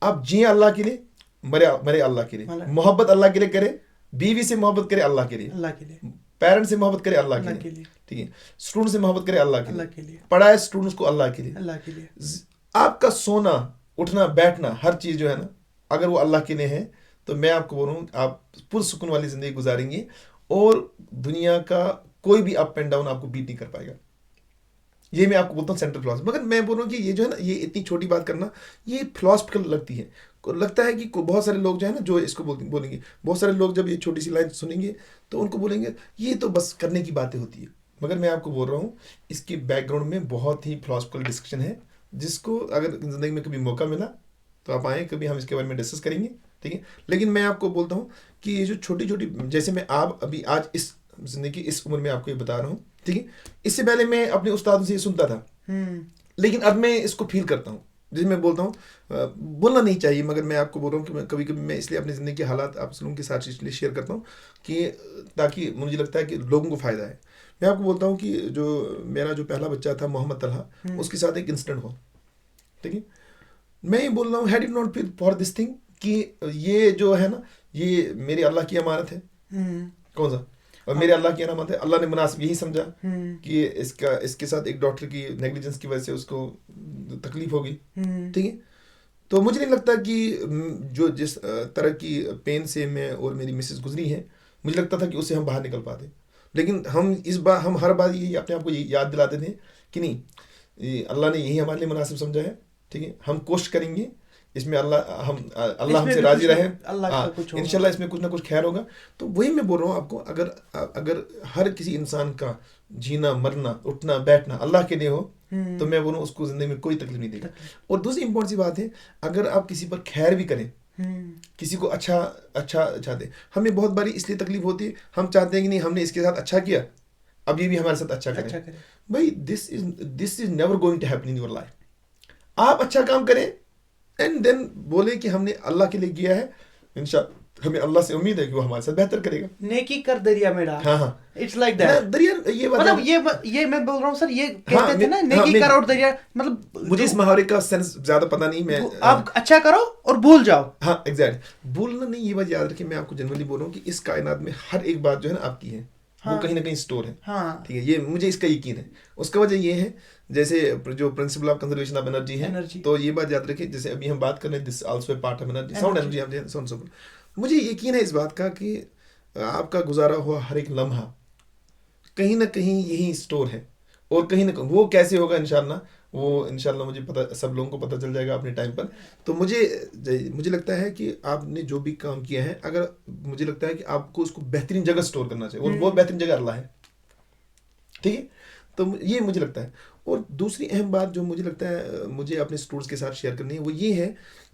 S1: आप जिए अल्लाह के लिए, मरे अल्लाह के लिए, मोहब्बत अल्लाह के लिए करे, बीवी से मोहब्बत करे अल्लाह के लिए, पेरेंट्स से मोहब्बत करे अल्लाह के लिए, ठीक है? स्टूडेंट से मोहब्बत करे अल्लाह के लिए, पढ़ाए स्टूडेंट्स को अल्लाह के लिए। आपका सोना उठना बैठना हर चीज़ जो है ना, अगर वो अल्लाह के लिए है, तो मैं आपको बोल रहा हूँ आप पुरसुकून वाली ज़िंदगी गुजारेंगे और दुनिया का कोई भी अप एंड डाउन आपको बीट नहीं कर पाएगा। ये मैं आपको बोलता हूँ सेंट्रल फिलॉसफी। मगर मैं बोल रहा हूँ कि ये जो है ना, ये इतनी छोटी बात करना ये फिलॉसफिकल लगती है। लगता है कि बहुत सारे लोग जो है ना जो इसको बोलेंगे, बहुत सारे लोग जब ये छोटी सी लाइन सुनेंगे तो उनको बोलेंगे ये तो बस करने की बातें होती है। मगर मैं आपको बोल रहा हूँ इसके बैकग्राउंड में बहुत ही फिलॉसफिकल डिस्कशन है, जिसको अगर ज़िंदगी में कभी मौका मिला तो आप आएँ, कभी हम इसके बारे में डिस्कस करेंगे, ठीक है? लेकिन मैं आपको बोलता हूँ कि ये जो छोटी छोटी, जैसे मैं आप अभी आज इस जिंदगी इस उम्र में आपको ये बता रहा हूँ, ठीक है? इससे पहले मैं अपने उस्तादों से ये सुनता था, लेकिन अब मैं इसको फील करता हूँ, जिसे मैं बोलता हूँ बोलना नहीं चाहिए, मगर मैं आपको बोल रहा हूँ कि कभी कभी मैं इसलिए अपनी ज़िंदगी के हालात आप लोगों के साथ इसलिए शेयर करता हूँ कि ताकि मुझे लगता है कि लोगों को फ़ायदा है। मैं आपको बोलता हूँ कि जो मेरा जो पहला बच्चा था मोहम्मद तलहा, उसके साथ एक इंसिडेंट हुआ, ठीक है? मैं ये बोल रहा हूँ, had it not feel for this thing कि ये जो है ना, ये मेरी अल्लाह की अमानत है, कौन सा, और मेरे अल्लाह की अमानत है। अल्लाह ने मुनासिब यही समझा कि इसके साथ एक डॉक्टर की नेग्लिजेंस की वजह से उसको तकलीफ होगी, ठीक है? तो मुझे नहीं लगता कि जो जिस तरह की पेन से मैं और मेरी मिसेस गुजरी है, मुझे लगता था कि उससे हम बाहर निकल पाते। लेकिन हम हर बार ये अपने आप को याद दिलाते थे कि नहीं, अल्लाह ने यही हमारे लिए मुनासिब समझा है, ठीक है? हम कोशिश करेंगे इसमें अल्लाह
S2: इसमें
S1: हमसे
S2: भी
S1: राजी
S2: कुछ
S1: रहे,
S2: अल्लाह का कुछ होगा।
S1: इंशाल्लाह इसमें कुछ ना कुछ खैर होगा। तो वही मैं बोल रहा हूँ आपको, अगर अगर हर किसी इंसान का जीना मरना उठना बैठना अल्लाह के लिए हो, तो मैं बोलूँ उसको जिंदगी में कोई तकलीफ नहीं देगा। और दूसरी इंपॉर्टेंट सी बात है, अगर आप किसी पर खैर भी करें, किसी को अच्छा अच्छा चाहते, हमें बहुत बारी इसलिए तकलीफ होती है, हम चाहते हैं कि नहीं हमने इसके साथ अच्छा किया, अब ये भी हमारे साथ अच्छा करें। भाई this is never going to happen in your life. आप अच्छा काम करें एंड देन बोले कि हमने अल्लाह के लिए किया है, इंशाल्लाह हमें अल्लाह से उम्मीद है कि वो हमारे साथ बेहतर करेगा।
S2: नेकी कर दरिया में डाल।
S1: हाँ हाँ,
S2: इट्स लाइक दैट।
S1: दरिया ये बात
S2: मतलब ये मैं बोल रहा हूँ सर, ये कहते
S1: हाँ,
S2: थे ना नेकी कर और दरिया, मतलब
S1: मुझे इस मुहावरे का सेंस ज्यादा पता नहीं, मैं
S2: आप अच्छा करो और भूल जाओ।
S1: हाँ एग्जैक्ट, भूलना नहीं, ये बात याद रखिए। मैं आपको जनरली बोल रहा हूँ कि इस कायनात में हर एक बात जो है ना आपकी है, वो कहीं ना कहीं स्टोर है।
S2: हाँ,
S1: ठीक है, ये मुझे इसका यकीन है। उसका वजह ये है, जैसे जो principle of conservation of energy है, तो ये बात याद रखिए, जैसे अभी हम बात कर रहे हैं this also a part of energy, sound energy, sound. मुझे यकीन है इस बात का कि आपका गुजारा हुआ हर एक लम्हा कहीं ना कहीं यही स्टोर है, और कहीं ना कहीं वो कैसे होगा इंशाल्लाह मुझे पता, सब लोगों को पता चल जाएगा अपने टाइम पर। तो मुझे लगता है कि आपने जो भी काम किया है, अगर मुझे लगता है कि आपको उसको बेहतरीन जगह स्टोर करना चाहिए, और वो बेहतरीन जगह अल्लाह है। ठीक है, तो ये मुझे लगता है। और दूसरी अहम बात जो मुझे लगता है मुझे अपने स्टूडेंट्स के साथ शेयर करनी है, वो ये है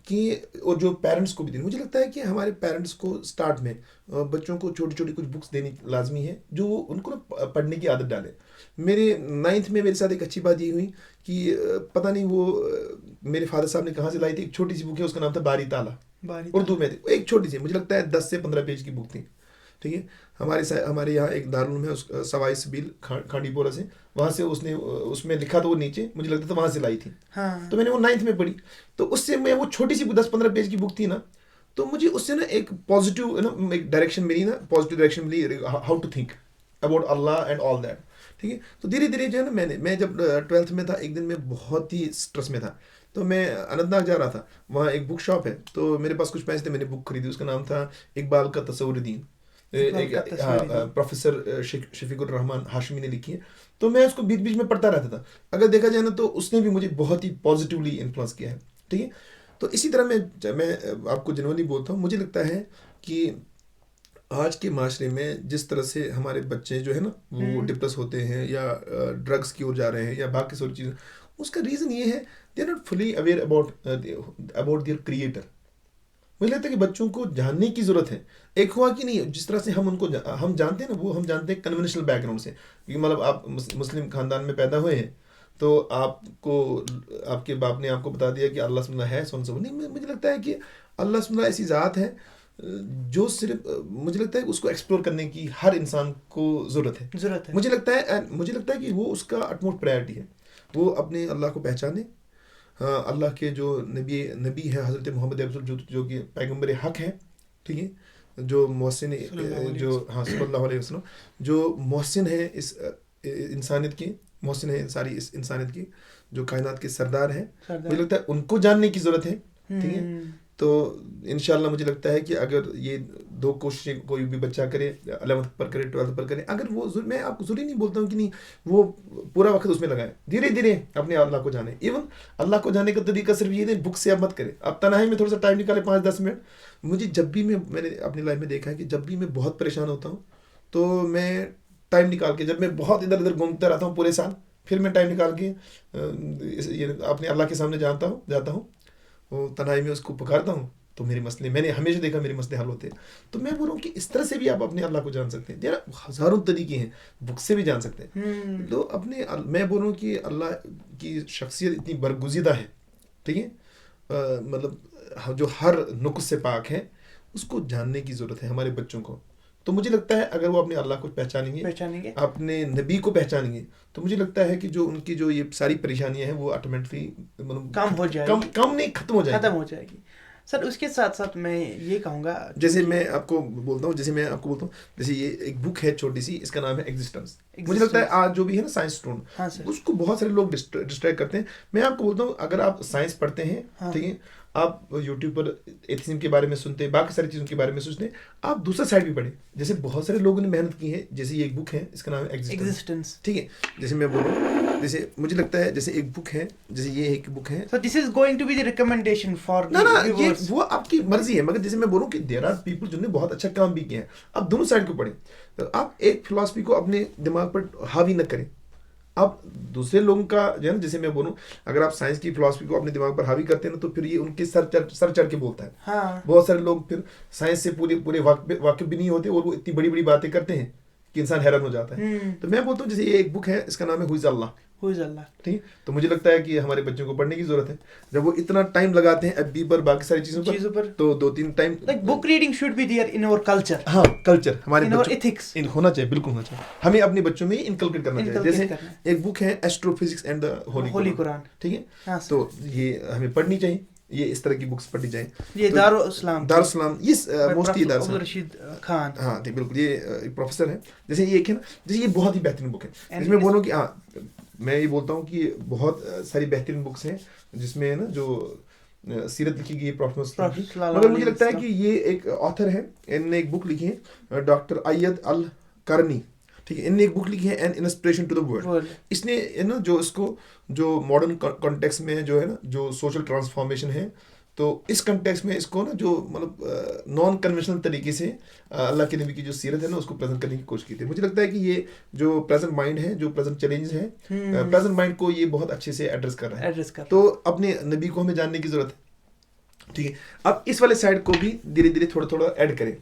S1: कि, और जो पेरेंट्स को भी देनी, मुझे लगता है कि हमारे पेरेंट्स को स्टार्ट में बच्चों को छोटी छोटी कुछ बुक्स देनी लाजमी है, जो उनको ना पढ़ने की आदत डाले। मेरे 9th में मेरे साथ एक अच्छी बात ये हुई कि पता नहीं वो मेरे फादर साहब ने कहाँ से लाई थी, एक छोटी सी बुक है, उसका नाम था बारी ताला, उर्दू में थी, एक छोटी सी, मुझे लगता है 10 से 15 पेज की बुक थी। ठीक है, हमारे यहाँ एक दारुल है, उस सवाई सबील खांडीपोरा से, वहाँ से उसमें लिखा था वो नीचे, मुझे लगता था वहाँ से लाई थी।
S2: हाँ।
S1: तो मैंने वो 9th में पढ़ी, तो उससे मैं वो छोटी सी 10-15 पेज की बुक थी ना, तो मुझे उससे ना एक पॉजिटिव ना एक डायरेक्शन मिली ना, पॉजिटिव डायरेक्शन मिली, हाउ टू थिंक अबाउट अल्लाह एंड ऑल दैट। ठीक है, तो धीरे धीरे जो है ना, मैं जब 12th में था, एक दिन मैं बहुत ही स्ट्रेस में था, तो मैं अनंतनाग जा रहा था, वहाँ एक बुक शॉप है, तो मेरे पास कुछ पैसे थे, मैंने बुक खरीदी, उसका नाम था इकबाल का तस्वुर दीन, प्रोफेसर शफीकुर रहमान हाशमी ने लिखी है। तो मैं उसको बीच बीच में पढ़ता रहता था। अगर देखा जाए ना, तो उसने भी मुझे बहुत ही पॉजिटिवली इन्फ्लुएंस किया है। ठीक है, तो इसी तरह मैं आपको जनरली बोलता हूँ, मुझे लगता है कि आज के माशरे में जिस तरह से हमारे बच्चे जो है ना, वो डिप्रेस होते हैं या ड्रग्स की ओर जा रहे हैं या बाकी सारी चीज़ें, उसका रीज़न ये है, they are not fully aware about their creator. मुझे लगता है कि बच्चों को जानने की ज़रूरत है। एक हुआ कि नहीं, जिस तरह से हम जानते हैं ना, वो हम जानते हैं कन्वेंशनल बैकग्राउंड से, कि मतलब आप मुस्लिम ख़ानदान में पैदा हुए हैं, तो आपको आपके बाप ने आपको बता दिया कि अल्लाह सुन्ना है, नहीं, मुझे लगता है कि अल्लाह सुन्ना ऐसी ज़ात है जो सिर्फ मुझे लगता है उसको एक्सप्लोर करने की हर इंसान को ज़रूरत है। मुझे लगता है कि वो उसका अटमोस्ट प्रायोरिटी है, वो अपने अल्लाह को पहचाने। हाँ, अल्लाह के जो नबी है हज़रत मोहम्मद जो कि पैगम्बर हक है, ठीक है, जो मोहसिन जो हाँ सल्लल्लाहु अलैहि वसल्लम, जो मोहसिन है इस इंसानियत की, मोहसिन है सारी इस इंसानियत की, जो कायनात के सरदार हैं, मुझे लगता है उनको जानने की ज़रूरत है। ठीक है, तो इंशाल्लाह मुझे लगता है कि अगर ये 2 कोशिशें कोई भी बच्चा करे, 11th पर करे, 12th पर करे, अगर वो मैं आपको ज़रूरी नहीं बोलता हूँ कि नहीं वो पूरा वक्त उसमें लगाए, धीरे धीरे अपने अल्लाह को जाने। इवन अल्लाह को जाने का तरीका सिर्फ ये नहीं, बुक से आप मत करें, आप तन्हाई में थोड़ा सा टाइम निकालें, 5-10 मिनट। मुझे जब भी मैंने अपनी लाइफ में देखा है कि जब भी मैं बहुत परेशान होता हूँ, तो मैं टाइम निकाल के, जब मैं बहुत इधर उधर घूमता रहता हूँ पूरे साल, फिर मैं टाइम निकाल के अपने अल्लाह के सामने जाता हूँ, वो तन्हाई में उसको पुकारता हूँ, तो मेरे मसले, मैंने हमेशा देखा मेरे मसले हल होते हैं। तो मैं बोल रहा हूँ कि इस तरह से भी आप अपने अल्लाह को जान सकते हैं, यार हज़ारों तरीके हैं, बुक से भी जान सकते हैं। तो मैं बोल रहा हूँ कि अल्लाह की शख्सियत इतनी बरगुज़ीदा है, ठीक है, मतलब जो हर नुक्स से पाक है, उसको जानने की ज़रूरत है हमारे बच्चों को। तो मुझे लगता है अगर वो अपने अल्लाह को पहचानेंगे, अपने नबी को पहचानेंगे, तो मुझे लगता है कि जो उनकी जो ये सारी परेशानियां हैं, वो ऑटोमेटिकली
S2: कम हो जाएगी,
S1: कम नहीं, खत्म हो जाएगी।
S2: सर उसके साथ साथ मैं ये कहूँगा,
S1: जैसे मैं आपको बोलता हूँ, जैसे ये एक बुक है छोटी सी, इसका नाम है एग्जिस्टेंस। मुझे लगता है आज जो भी है ना साइंस स्टूडेंट,
S2: हाँ
S1: उसको बहुत सारे लोग डिस्ट्रैक्ट करते हैं। मैं आपको बोलता हूँ, अगर आप साइंस पढ़ते हैं, ठीक है, आप यूट्यूब पर एथिज्म के बारे में सुनते हैं, बाकी सारी चीज़ों के बारे में सोचते हैं, आप दूसरा साइड भी पढ़ें। जैसे बहुत सारे लोगों ने मेहनत की है, जैसे ये एक बुक है, इसका नाम है
S2: एग्जिस्टेंस।
S1: ठीक है, जैसे मैं बोलूँ, जैसे मुझे लगता है जैसे एक बुक है, जैसे ये एक बुक है।
S2: So this is going to be the recommendation for
S1: ना
S2: the
S1: ना, ये
S2: viewers.
S1: वो आपकी मर्जी है, मगर जैसे मैं बोलूँ कि देयर आर पीपल जिन्होंने बहुत अच्छा काम भी किया है। आप दोनों साइड को पढ़ें, तो आप एक फिलॉसफी को अपने दिमाग पर हावी न करें। आप दूसरे लोगों का जो है ना, जैसे मैं बोलूँ, अगर आप साइंस की फिलॉसफी को अपने दिमाग पर हावी करते हैं ना, तो फिर ये उनके सर चढ़ के बोलता है।
S2: हाँ।
S1: बहुत सारे लोग फिर साइंस से पूरे पूरे वाकिफ भी नहीं होते, और वो इतनी बड़ी बड़ी बातें करते हैं कि इंसान हैरान हो जाता है। तो मैं बोलता हूँ जैसे ये एक बुक है, इसका नाम है हु इज अल्लाह। ठीक है, तो मुझे लगता है कि हमारे बच्चों को पढ़ने की जरूरत है। जब वो इतना टाइम लगाते हैं एफबी पर, बाकी सारी चीजों पर, तो 2-3 time,
S2: like book reading should be there in our culture.
S1: हाँ, कल्चर हमारे
S2: in our
S1: बच्चों
S2: ethics
S1: होना चाहिए, बिल्कुल होना चाहिए। हमें अपने बच्चों में इनकलकेट करना चाहिए। जैसे एक बुक है astrophysics and the Holi Quran, ठीक है,
S2: हाँ,
S1: तो ये हमें पढ़नी चाहिए, ये इस तरह की बुक्स पढ़नी चाहिए।
S2: ये
S1: तो
S2: दारुल इस्लाम
S1: ये मोस्टली दारुल
S2: रशीद खान,
S1: हाँ ठीक, बिल्कुल, ये प्रोफेसर है। जैसे ये एक है ना, जैसे ये बहुत ही बेहतरीन बुक है। इसमें बोलूँ कि हाँ, मैं ये बोलता हूँ कि बहुत सारी बेहतरीन बुक्स हैं जिसमें है ना जो सीरत लिखी गई है प्रॉफेट की, मगर मुझे लगता है कि ये एक ऑथर है, इन्होंने एक बुक लिखी है, डॉक्टर अय्यद अल करनी, ठीक है, इन्होंने एक बुक लिखी है an inspiration to the world. इसने है ना जो इसको जो मॉडर्न कॉन्टेक्स्ट में जो है ना जो सोशल ट्रांसफॉर्मेशन है, तो इस कंटेक्स्ट में इसको ना जो मतलब नॉन कन्वेंशनल तरीके से अल्लाह के नबी की जो सीरत है ना उसको प्रेजेंट करने की कोशिश की थी। मुझे लगता है कि ये जो प्रेजेंट माइंड है, जो प्रेजेंट चैलेंज है, प्रेजेंट माइंड को ये बहुत अच्छे से एड्रेस कर रहा है। तो अपने नबी को हमें जानने की जरूरत है, ठीक है। अब इस वाले साइड को भी धीरे धीरे थोड़ा थोड़ा ऐड करें।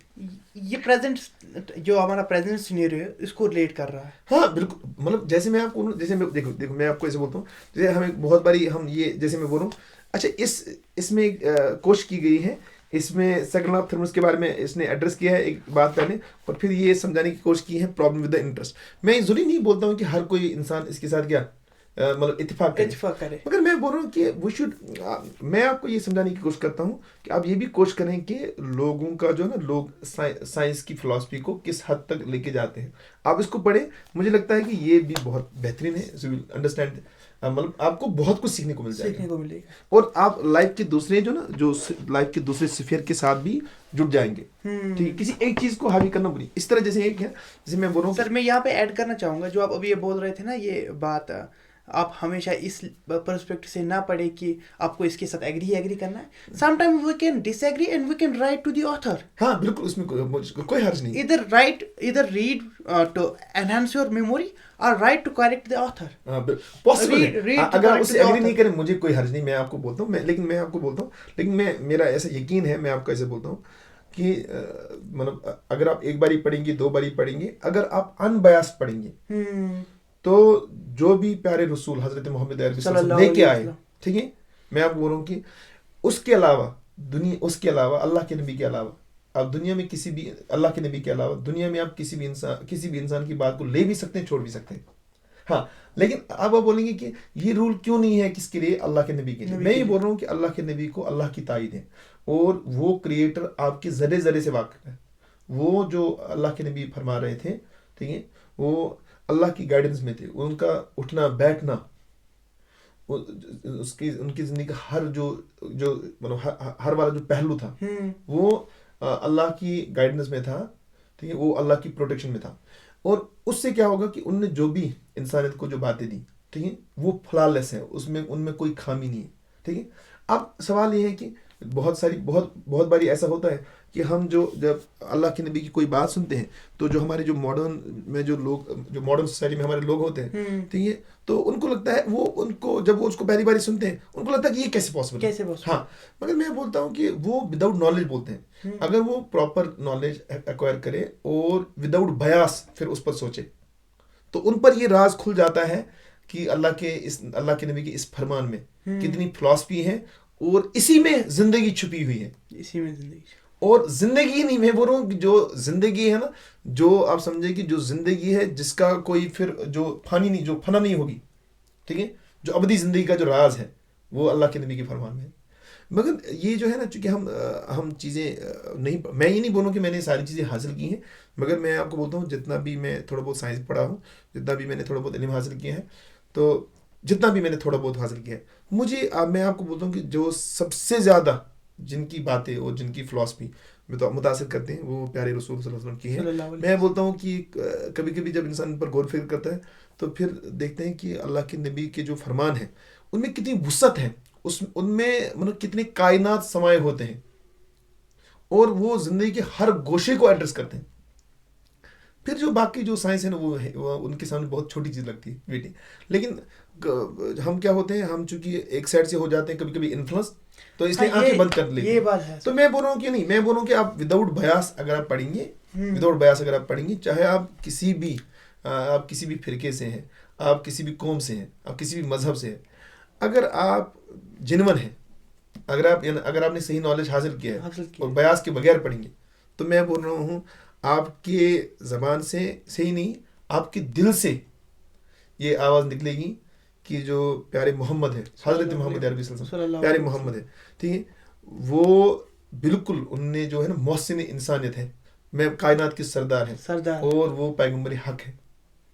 S2: ये प्रेजेंट जो हमारा प्रेजेंट सिनेरियो है इसको रिलेट कर रहा है।
S1: हाँ बिल्कुल, मतलब जैसे मैं आपको जैसे मैं देखो मैं आपको ऐसे बोलता हूँ, जैसे हमें बहुत बारी हम ये जैसे मैं बोल रहा हूँ, अच्छा इसमें कोशिश की गई है, इसमें सेकंड लॉ ऑफ थर्मस के बारे में इसने एड्रेस किया है एक बात पहले, और फिर ये समझाने की कोशिश की है प्रॉब्लम विद द इंटरेस्ट। मैं जरूरी नहीं बोलता हूँ कि हर कोई इंसान इसके साथ क्या मतलब इत्तेफाक करे, मगर मैं बोल रहा हूँ कि वो शुड, मैं आपको ये समझाने की कोशिश करता हूँ कि आप ये भी कोशिश करें कि लोगों का जो है ना, लोग साइंस की फिलॉसफी को किस हद तक लेके जाते हैं, आप इसको पढ़ें। मुझे लगता है कि ये भी बहुत बेहतरीन है, सो विल अंडरस्टैंड, मतलब आपको बहुत कुछ सीखने को मिलेगा, और आप लाइफ के दूसरे जो ना जो लाइफ के दूसरे स्फीयर के साथ भी जुड़ जाएंगे। ठीक है, किसी एक चीज को हावी करना बुरी, इस तरह जैसे एक है, जैसे मैं बोल रहा हूँ
S2: सर, मैं यहाँ पे ऐड करना चाहूँगा जो आप अभी ये बोल रहे थे ना, ये बात आप हमेशा इस पर्सपेक्टिव से ना पढ़े कि आपको इसके साथ एग्री करना है। Sometime we can disagree and we can write to the author.
S1: हाँ बिल्कुल, उसमें कोई हर्ज नहीं।
S2: इधर read to enhance your memory और write to correct the author.
S1: Possible है, अगर आप उससे एग्री नहीं करें, मुझे कोई हर्ज नहीं, मैं आपको बोलता हूँ, लेकिन मैं आपको बोलता हूँ, लेकिन मेरा ऐसा यकीन है, मैं आपको ऐसे बोलता हूँ कि मतलब अगर आप एक बारी पढ़ेंगे, 2 बारी पढ़ेंगे, अगर आप अनबयास्ड पढ़ेंगे, तो जो भी प्यारे रसूल हजरत मोहम्मद लेके आए, ठीक है, मैं आपको बोल रहा हूँ कि उसके अलावा अल्लाह के नबी के अलावा आप दुनिया में किसी भी, अल्लाह के नबी के अलावा दुनिया में आप किसी भी इंसान की बात को ले भी सकते हैं, छोड़ भी सकते हैं। हाँ, लेकिन अब आप बोलेंगे कि ये रूल क्यों नहीं है किसके लिए, अल्लाह के नबी के लिए। मैं ये बोल रहा हूँ कि अल्लाह के नबी को अल्लाह की ताईद है, और वो क्रिएटर आपके जरे जरे से वाकिफ है। वो जो अल्लाह के नबी फरमा रहे थे, ठीक है, वो अल्लाह की गाइडेंस में थे, उनका उठना बैठना, उनकी जिंदगी का हर जो मतलब हर वाला जो पहलू था वो अल्लाह की गाइडेंस में था, ठीक है, वो अल्लाह की प्रोटेक्शन में था। और उससे क्या होगा कि उनने जो भी इंसानियत को जो बातें दी, ठीक है, वो फ्लॉलेस है, उनमें कोई खामी नहीं है, ठीक है। अब सवाल ये है कि बहुत बारी ऐसा होता है कि हम जब अल्लाह के नबी की कोई बात सुनते हैं, तो जो हमारे जो मॉडर्न सोसाइटी में हमारे लोग होते हैं, ठीक है, तो उनको लगता है जब वो उसको पहली बार सुनते हैं, उनको लगता है कि ये कैसे पॉसिबल है। हाँ, मगर मैं बोलता हूँ कि वो विदाउट नॉलेज बोलते हैं। अगर वो प्रॉपर नॉलेज एक्वायर करे और विदाउट बयास फिर उस पर सोचे, तो उन पर ये राज खुल जाता है कि अल्लाह के नबी के इस फरमान में कितनी फिलॉसफी है, और इसी में जिंदगी छुपी हुई है,
S2: इसी में जिंदगी।
S1: और जिंदगी नहीं, मैं बोल रहा हूँ जो जिंदगी है ना, जो आप समझे कि जो जिंदगी है जिसका कोई फिर जो फना नहीं होगी, ठीक है, जो अबदी जिंदगी का जो राज है वो अल्लाह के नबी के फरमान में है। मगर ये जो है ना, चूंकि हम चीज़ें नहीं, मैं ये नहीं बोलूँ कि मैंने सारी चीज़ें हासिल की हैं, मगर मैं आपको बोलता हूँ जितना भी मैं थोड़ा बहुत साइंस पढ़ा हूँ, जितना भी मैंने थोड़ा बहुत इल्म हासिल किया है, तो जितना भी मैंने थोड़ा बहुत हासिल किया है, मैं आपको बोलता हूँ कि जो सबसे ज़्यादा जिनकी बातें और जिनकी फ़िलासफ़ी मुतासिर करते हैं वो प्यारे रसूल सल्लल्लाहु अलैहि वसल्लम की है।
S2: सल्लल्लाहु अलैहि
S1: मैं बोलता हूँ कि कभी कभी जब इंसान पर गौर फिक्र करता है तो फिर देखते हैं कि अल्लाह के नबी के जो फरमान है उनमें कितनी वुसअत है, उनमें मतलब कितने कायनात समाये होते हैं और वो ज़िंदगी के हर गोशे को एड्रेस करते हैं। फिर जो बाकी जो साइंस है ना वो उनके सामने बहुत छोटी चीज़ लगती है बेटी। लेकिन हम क्या होते हैं, हम चूंकि एक साइड से हो जाते हैं कभी कभी इन्फ्लुएंस, तो इसलिए
S2: हाँ,
S1: आंखें बंद कर लेते
S2: ये
S1: हैं।
S2: बात है।
S1: तो मैं बोल रहा हूँ कि नहीं, मैं बोल रहा हूँ कि आप विदाउट बयास अगर आप पढ़ेंगे, चाहे आप किसी भी फिरके से हैं, आप किसी भी कौम से हैं, आप किसी भी मजहब से हैं, अगर आप जिनवन हैं, अगर आपने सही नॉलेज हासिल किया है और बयास के बगैर पढ़ेंगे, तो मैं बोल रहा हूँ आपके ज़बान से ही नहीं, आपके दिल से ये आवाज़ निकलेगी कि जो प्यारे मोहम्मद है, हज़रत मोहम्मद अरबी सल्लल्लाहु प्यारे मोहम्मद है, ठीक है, वो बिल्कुल उनने जो है ना मोहसिन इंसानियत है, मैं कायनात के सरदार हैं और वो पैगम्बर हक है।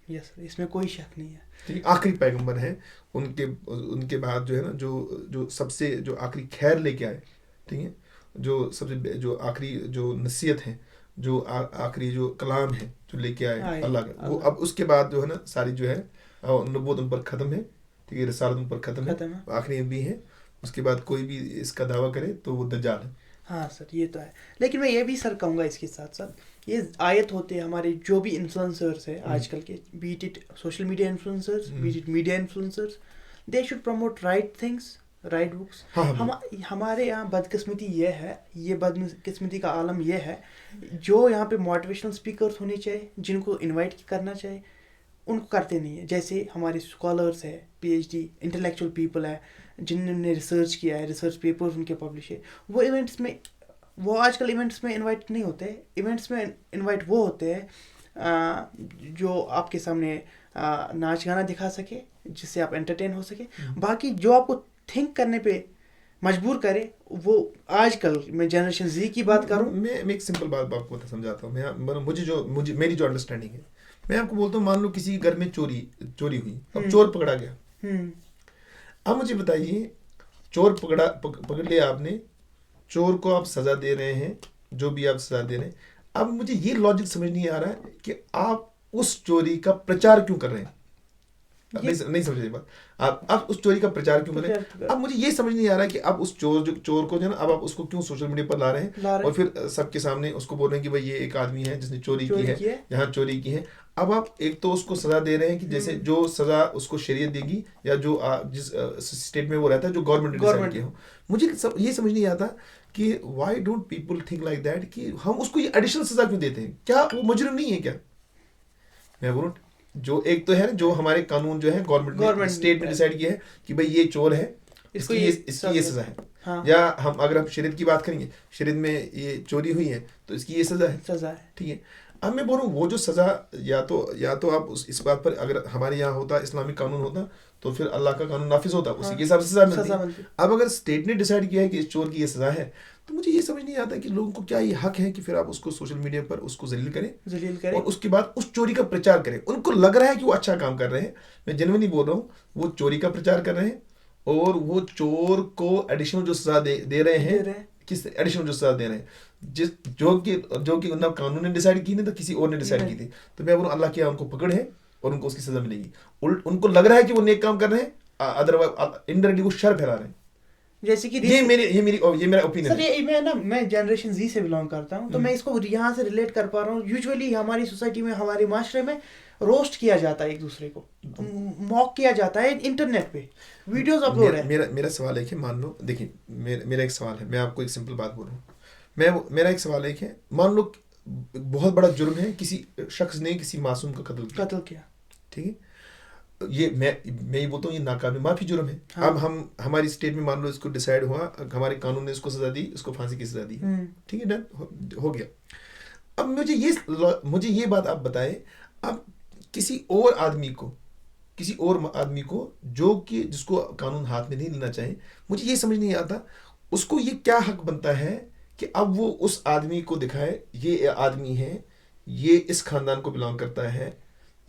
S2: यस, इसमें कोई शक नहीं है।
S1: ठीक, आखिरी पैगम्बर हैं, उनके बाद जो है ना जो सबसे जो आखिरी खैर लेके आए, ठीक है, जो आखिरी जो नसीहत है, जो आखिरी जो कलाम है जो लेके आए अल्लाह का, वो अब उसके बाद जो है ना सारी जो है नबूवत उन पर ख़त्म है, ठीक है, रिसालत उन पर ख़त्म है, आखिरी नबी है। उसके बाद कोई भी इसका दावा करे तो वो दज्जाल है।
S2: हाँ सर, ये तो है। लेकिन मैं ये भी सर कहूँगा इसके साथ साथ, ये आयत होते हैं हमारे जो भी इन्फ्लुएंसर्स है आजकल के, be it social media influencers, be it media influencers, they should promote right things, right books. हमारे यहाँ बदकिस्मती ये है, ये बदकिस्मती का आलम ये है, जो यहाँ पे मोटिवेशनल स्पीकर्स होने चाहिए, जिनको इनवाइट करना चाहिए, उनको करते नहीं है। जैसे हमारे स्कॉलर्स है, पीएचडी इंटेलेक्चुअल पीपल है, जिन्होंने रिसर्च किया है, रिसर्च पेपर्स उनके पब्लिश है, वो आजकल इवेंट्स में इनवाइट नहीं होते। इवेंट्स में इनवाइट वो होते हैं जो आपके सामने नाच गाना दिखा सके, जिससे आप एंटरटेन हो सके। बाकी जो आपको थिंक करने पे मजबूर करे, वो आजकल मैं जनरेशन जी की बात करूं,
S1: मैं एक सिंपल बात आपको समझाता हूँ। मेरी जो अंडरस्टैंडिंग है, मैं आपको बोलता हूँ, मान लो किसी घर में चोरी हुई, अब चोर पकड़ा गया। अब मुझे बताइए, चोर पकड़ लिया आपने, चोर को आप सजा दे रहे हैं, जो भी आप सजा दे रहे हैं, अब मुझे ये लॉजिक समझ नहीं आ रहा है कि आप उस चोरी का प्रचार क्यों कर रहे हैं। नहीं समझ रही बात, आप उस चोरी का प्रचार क्यों कर रहे हैं। अब मुझे ये समझ नहीं आ रहा है कि आप उस चोर को जो ना, अब आप उसको क्यों सोशल मीडिया पर ला रहे हैं और फिर सबके सामने उसको बोल रहे हैं कि भाई ये एक आदमी है जिसने चोरी की है, यहाँ चोरी की है। अब आप एक तो उसको सजा दे रहे हैं कि जैसे जो सजा उसको शरीयत देगी, या जो जिस स्टेट में वो रहता है, जो गवर्नमेंट ने डिसाइड किया हो। मुझे ये समझ नहीं आता कि why don't people think like that, कि हम उसको ये एडिशनल सजा क्यों देते हैं। क्या वो मुजरिम नहीं है क्या। मैं बोलूँ, जो एक तो है जो हमारे कानून जो है गवर्नमेंट स्टेट में डिसाइड किया है कि भाई ये चोर है, इसकी ये सजा है। हाँ। या अगर हम शरीयत की बात करेंगे, शरीयत में ये चोरी हुई है तो इसकी ये सजा है, ठीक है। अब मैं बोल रहा हूँ, वो जो सजा या तो आप इस बात पर, अगर हमारे यहाँ होता इस्लामिक कानून होता तो फिर अल्लाह का कानून नाफिज होता, उसी के हिसाब से सजा मिलती। अब अगर स्टेट ने डिसाइड किया है कि इस चोर की ये सजा है, तो मुझे ये समझ नहीं आता कि लोगों को क्या ये हक है कि फिर आप उसको सोशल मीडिया पर उसको जलील करें और उसके बाद उस चोरी का प्रचार करें। उनको लग रहा है कि वो अच्छा काम कर रहे हैं, मैं जेन्युइनली बोल रहा हूँ, वो चोरी का प्रचार कर रहे हैं और वो चोर को एडिशनल जो सजा दे रहे हैं, किस एडिशनल जो सजा दे रहे हैं, जो कि उन्होंने कानून ने डिसाइड की नहीं, तो किसी और ने डिसाइड की थी। तो मैं बोलूँ, अल्लाह के उनको पकड़ है और उनको उसकी सजा मिलेगी। उनको लग रहा है कि वो नेक काम कर रहे हैं, अदरवाइज इनडायरेक्टली वो शर फैला रहे हैं।
S2: जैसे कि
S1: ये मेरा ओपिनियन
S2: है। मैं जनरेशन जी से बिलोंग करता हूँ, तो मैं इसको यहाँ से रिलेट कर पा रहा हूँ। यूजुअली हमारी सोसाइटी में, हमारे माशरे में रोस्ट किया जाता है, एक दूसरे को मॉक किया जाता है, इंटरनेट पे वीडियोस अपलोड है।
S1: मेरा सवाल है कि मान लो, देखिए मेरा एक सवाल है, मैं आपको एक सिंपल बात बोल रहा हूँ। मेरा एक सवाल है कि मान लो बहुत बड़ा जुर्म है, किसी शख्स ने किसी मासूम का कत्ल किया, ठीक है। ये मैं ये बोलता हूँ, ये नाकाबिल माफी जुर्म है। हाँ। अब हमारी स्टेट में मान लो इसको डिसाइड हुआ, हमारे कानून ने इसको सजा दी, इसको फांसी की सजा दी, ठीक है, डन हो गया। अब मुझे ये बात आप बताएं, अब किसी और आदमी को जो कि जिसको कानून हाथ में नहीं लेना चाहिए, मुझे ये समझ नहीं आता उसको ये क्या हक बनता है कि अब वो उस आदमी को दिखाए, ये आदमी है, ये इस खानदान को बिलोंग करता है,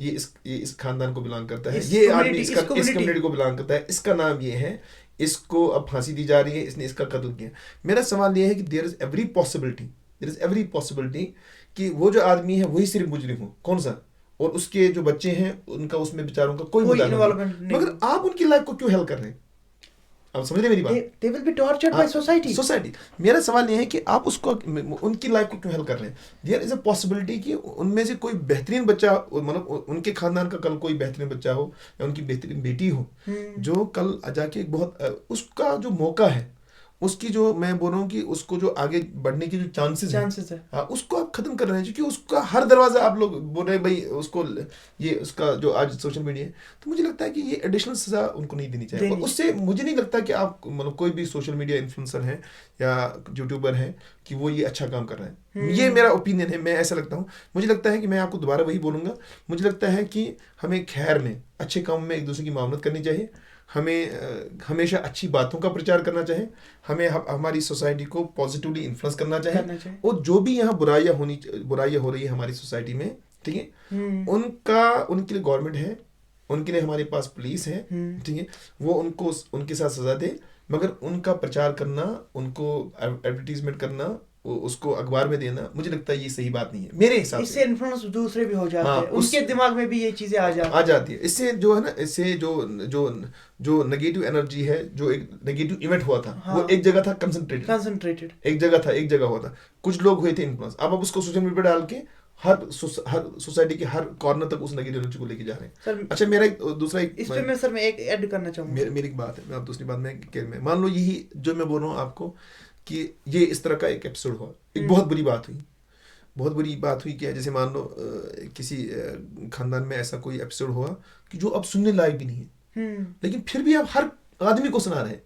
S1: ये इस खानदान को बिलोंग करता है,
S2: इस
S1: ये आदमी
S2: community-
S1: इसका
S2: इस
S1: इस
S2: community-
S1: कम्युनिटी को बिलोंग करता है, इसका नाम ये है, इसको अब फांसी दी जा रही है, इसने इसका कत्ल किया। मेरा सवाल ये है कि देयर इज एवरी पॉसिबिलिटी कि वो जो आदमी है वही सिर्फ मुजरिम हो, कौन सा, और उसके जो बच्चे हैं उनका उसमें बेचारों का कोई मुद्दा नहीं
S2: involvement
S1: है।
S2: नहीं।
S1: मगर आप उनकी लाइफ को क्यों हेल्प कर रहे हैं? आप समझ रहे हैं मेरी बात?
S2: they will be tortured by society.
S1: Society. मेरा सवाल ये है कि आप उसको उनकी लाइफ को क्यों हेल्प कर रहे हैं? देयर इज अ पॉसिबिलिटी कि उनमें से कोई बेहतरीन बच्चा, मतलब उनके खानदान का कल कोई बेहतरीन बच्चा हो या उनकी बेहतरीन बेटी हो, जो कल जाके एक बहुत उसका जो मौका है, उसकी जो मैं बोल रहा हूँ कि उसको जो आगे बढ़ने की जो चांसेस
S2: Chances है।
S1: हाँ, उसको आप खत्म कर रहे हैं, क्योंकि उसका हर दरवाजा आप लोग बोल रहे हैं भाई उसको, ये उसका जो आज सोशल मीडिया है, तो मुझे लगता है कि ये एडिशनल सजा उनको नहीं देनी चाहिए। और उससे मुझे नहीं लगता कि आप मतलब कोई भी सोशल मीडिया इन्फ्लुएंसर है या यूट्यूबर है कि वो ये अच्छा काम कर रहे हैं। ये मेरा ओपिनियन है, मैं ऐसा लगता हूँ। मुझे लगता है कि मैं आपको दोबारा वही बोलूँगा, मुझे लगता है कि हमें खैर में, अच्छे काम में एक दूसरे की मामलत करनी चाहिए, हमें हमेशा अच्छी बातों का प्रचार करना चाहिए, हमें हमारी सोसाइटी को पॉजिटिवली इन्फ्लुएंस करना चाहिए। और जो भी यहाँ बुराइयाँ हो रही है हमारी सोसाइटी में, ठीक है, उनके लिए गवर्नमेंट है, उनके लिए हमारे पास पुलिस है, ठीक है, वो उनको उनके साथ सजा दे, मगर उनका प्रचार करना, उनको एडवर्टीजमेंट करना, उसको अखबार में देना, मुझे लगता है ये सही बात नहीं है मेरे हिसाब से।
S2: इससे इन्फ्लुएंस दूसरे भी हो जाते
S1: हाँ,
S2: हैं, उनके दिमाग में भी ये चीजें आ
S1: जाती है। इससे जो है ना, इससे जो नेगेटिव एनर्जी है, जो एक नेगेटिव इवेंट हुआ था,
S2: हाँ,
S1: वो एक जगह था कंसंट्रेटेड, एक जगह हुआ था, कुछ लोग हुए थे इन्फ्लुएंस। अब उसको सोशल मीडिया पर डाल के हर सोसाइटी के हर कॉर्नर तक उस नेगेटिव एनर्जी को लेके जा रहे हैं।
S2: सर,
S1: अच्छा, मेरा एक दूसरा
S2: इस पे मैं एक ऐड करना चाहूँगा।
S1: मेरी एक बात है, मैं आप दूसरी बात में मान लो यही जो मैं बोल रहा हूँ आपको कि ये इस तरह का एक एपिसोड हुआ, एक बहुत बुरी बात हुई क्या, जैसे मान लो किसी खानदान में ऐसा कोई एपिसोड हुआ कि जो अब सुनने लायक भी नहीं है, लेकिन फिर भी आप हर आदमी को सुना रहे हैं,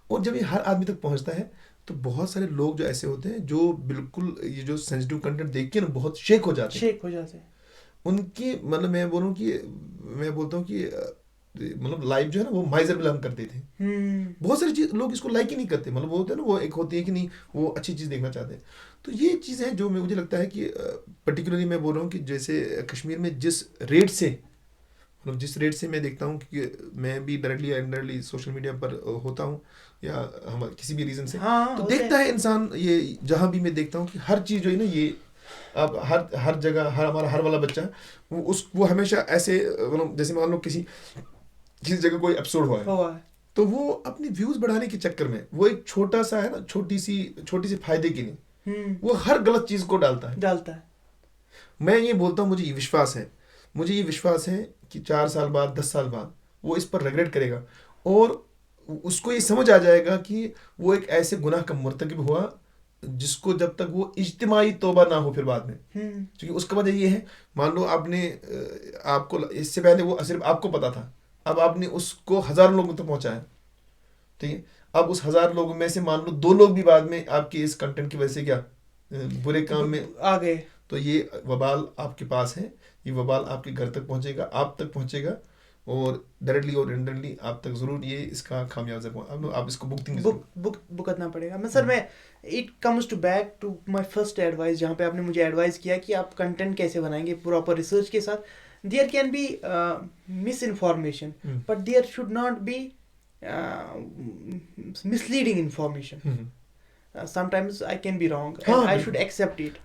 S1: और जब ये हर आदमी तक पहुंचता है तो बहुत सारे लोग जो ऐसे होते हैं जो बिल्कुल ये जो सेंसिटिव कंटेंट देख के ना बहुत शेक हो जाते हैं। उनकी मतलब मैं बोलता हूँ कि मतलब लाइफ जो है ना वो माइजर बिलोंग करते थे। बहुत सारी चीज लोग इसको लाइक ही नहीं करते, मतलब वो होता है ना, वो एक होती है कि नहीं, वो अच्छी चीज देखना चाहते हैं। तो ये चीज़ है जो मुझे लगता है कि पर्टिकुलरली मैं बोल रहा हूँ कि जैसे कश्मीर में जिस रेट से मैं देखता हूँ कि मैं भी डायरेक्टली या इनडायरेक्टली सोशल मीडिया पर होता हूँ या हम किसी भी रीज़न से, तो देखता है इंसान, ये जहाँ भी मैं देखता हूँ कि हर चीज़ जो है ना, ये अब हर जगह हर वाला बच्चा वो हमेशा ऐसे, मतलब जैसे मान लो किसी जगह कोई एपिसोड हुआ है, तो वो अपनी व्यूज बढ़ाने के चक्कर में वो एक छोटा सा है ना, छोटी सी फायदे के लिए वो हर गलत चीज को डालता है। मैं ये बोलता हूँ, मुझे ये विश्वास है कि 4 साल बाद 10 साल बाद वो इस पर रिग्रेट करेगा और उसको ये समझ आ जाएगा कि वो एक ऐसे गुनाह का मुर्तकिब हुआ जिसको जब तक वो इज्तिमाई तौबा ना हो फिर बाद में, क्योंकि उसका वजह ये है, मान लो आपको इससे पहले वो सिर्फ आपको पता था, अब आपने उसको 1000 लोगों तक पहुंचाया, ठीक है, अब उस 1000 लोगों में से मान लो 2 लोग भी बाद में आपके इस कंटेंट की वजह से क्या बुरे काम में
S2: आ गए, तो
S1: ये वबाल आपके पास है, ये वबाल आपके घर तक पहुंचेगा, आप तक पहुंचेगा और डायरेक्टली और इनडायरेक्टली आप तक जरूर ये इसका खामियाजा आप इसको
S2: भुगतना पड़ेगा। मैं it comes to back to my first advice, जहाँ पे आपने मुझे एडवाइस किया कि आप कंटेंट कैसे बनाएंगे प्रॉपर रिसर्च के साथ। There can be miss information but there should not be misleading information. Sometimes I can be wrong and I should accept it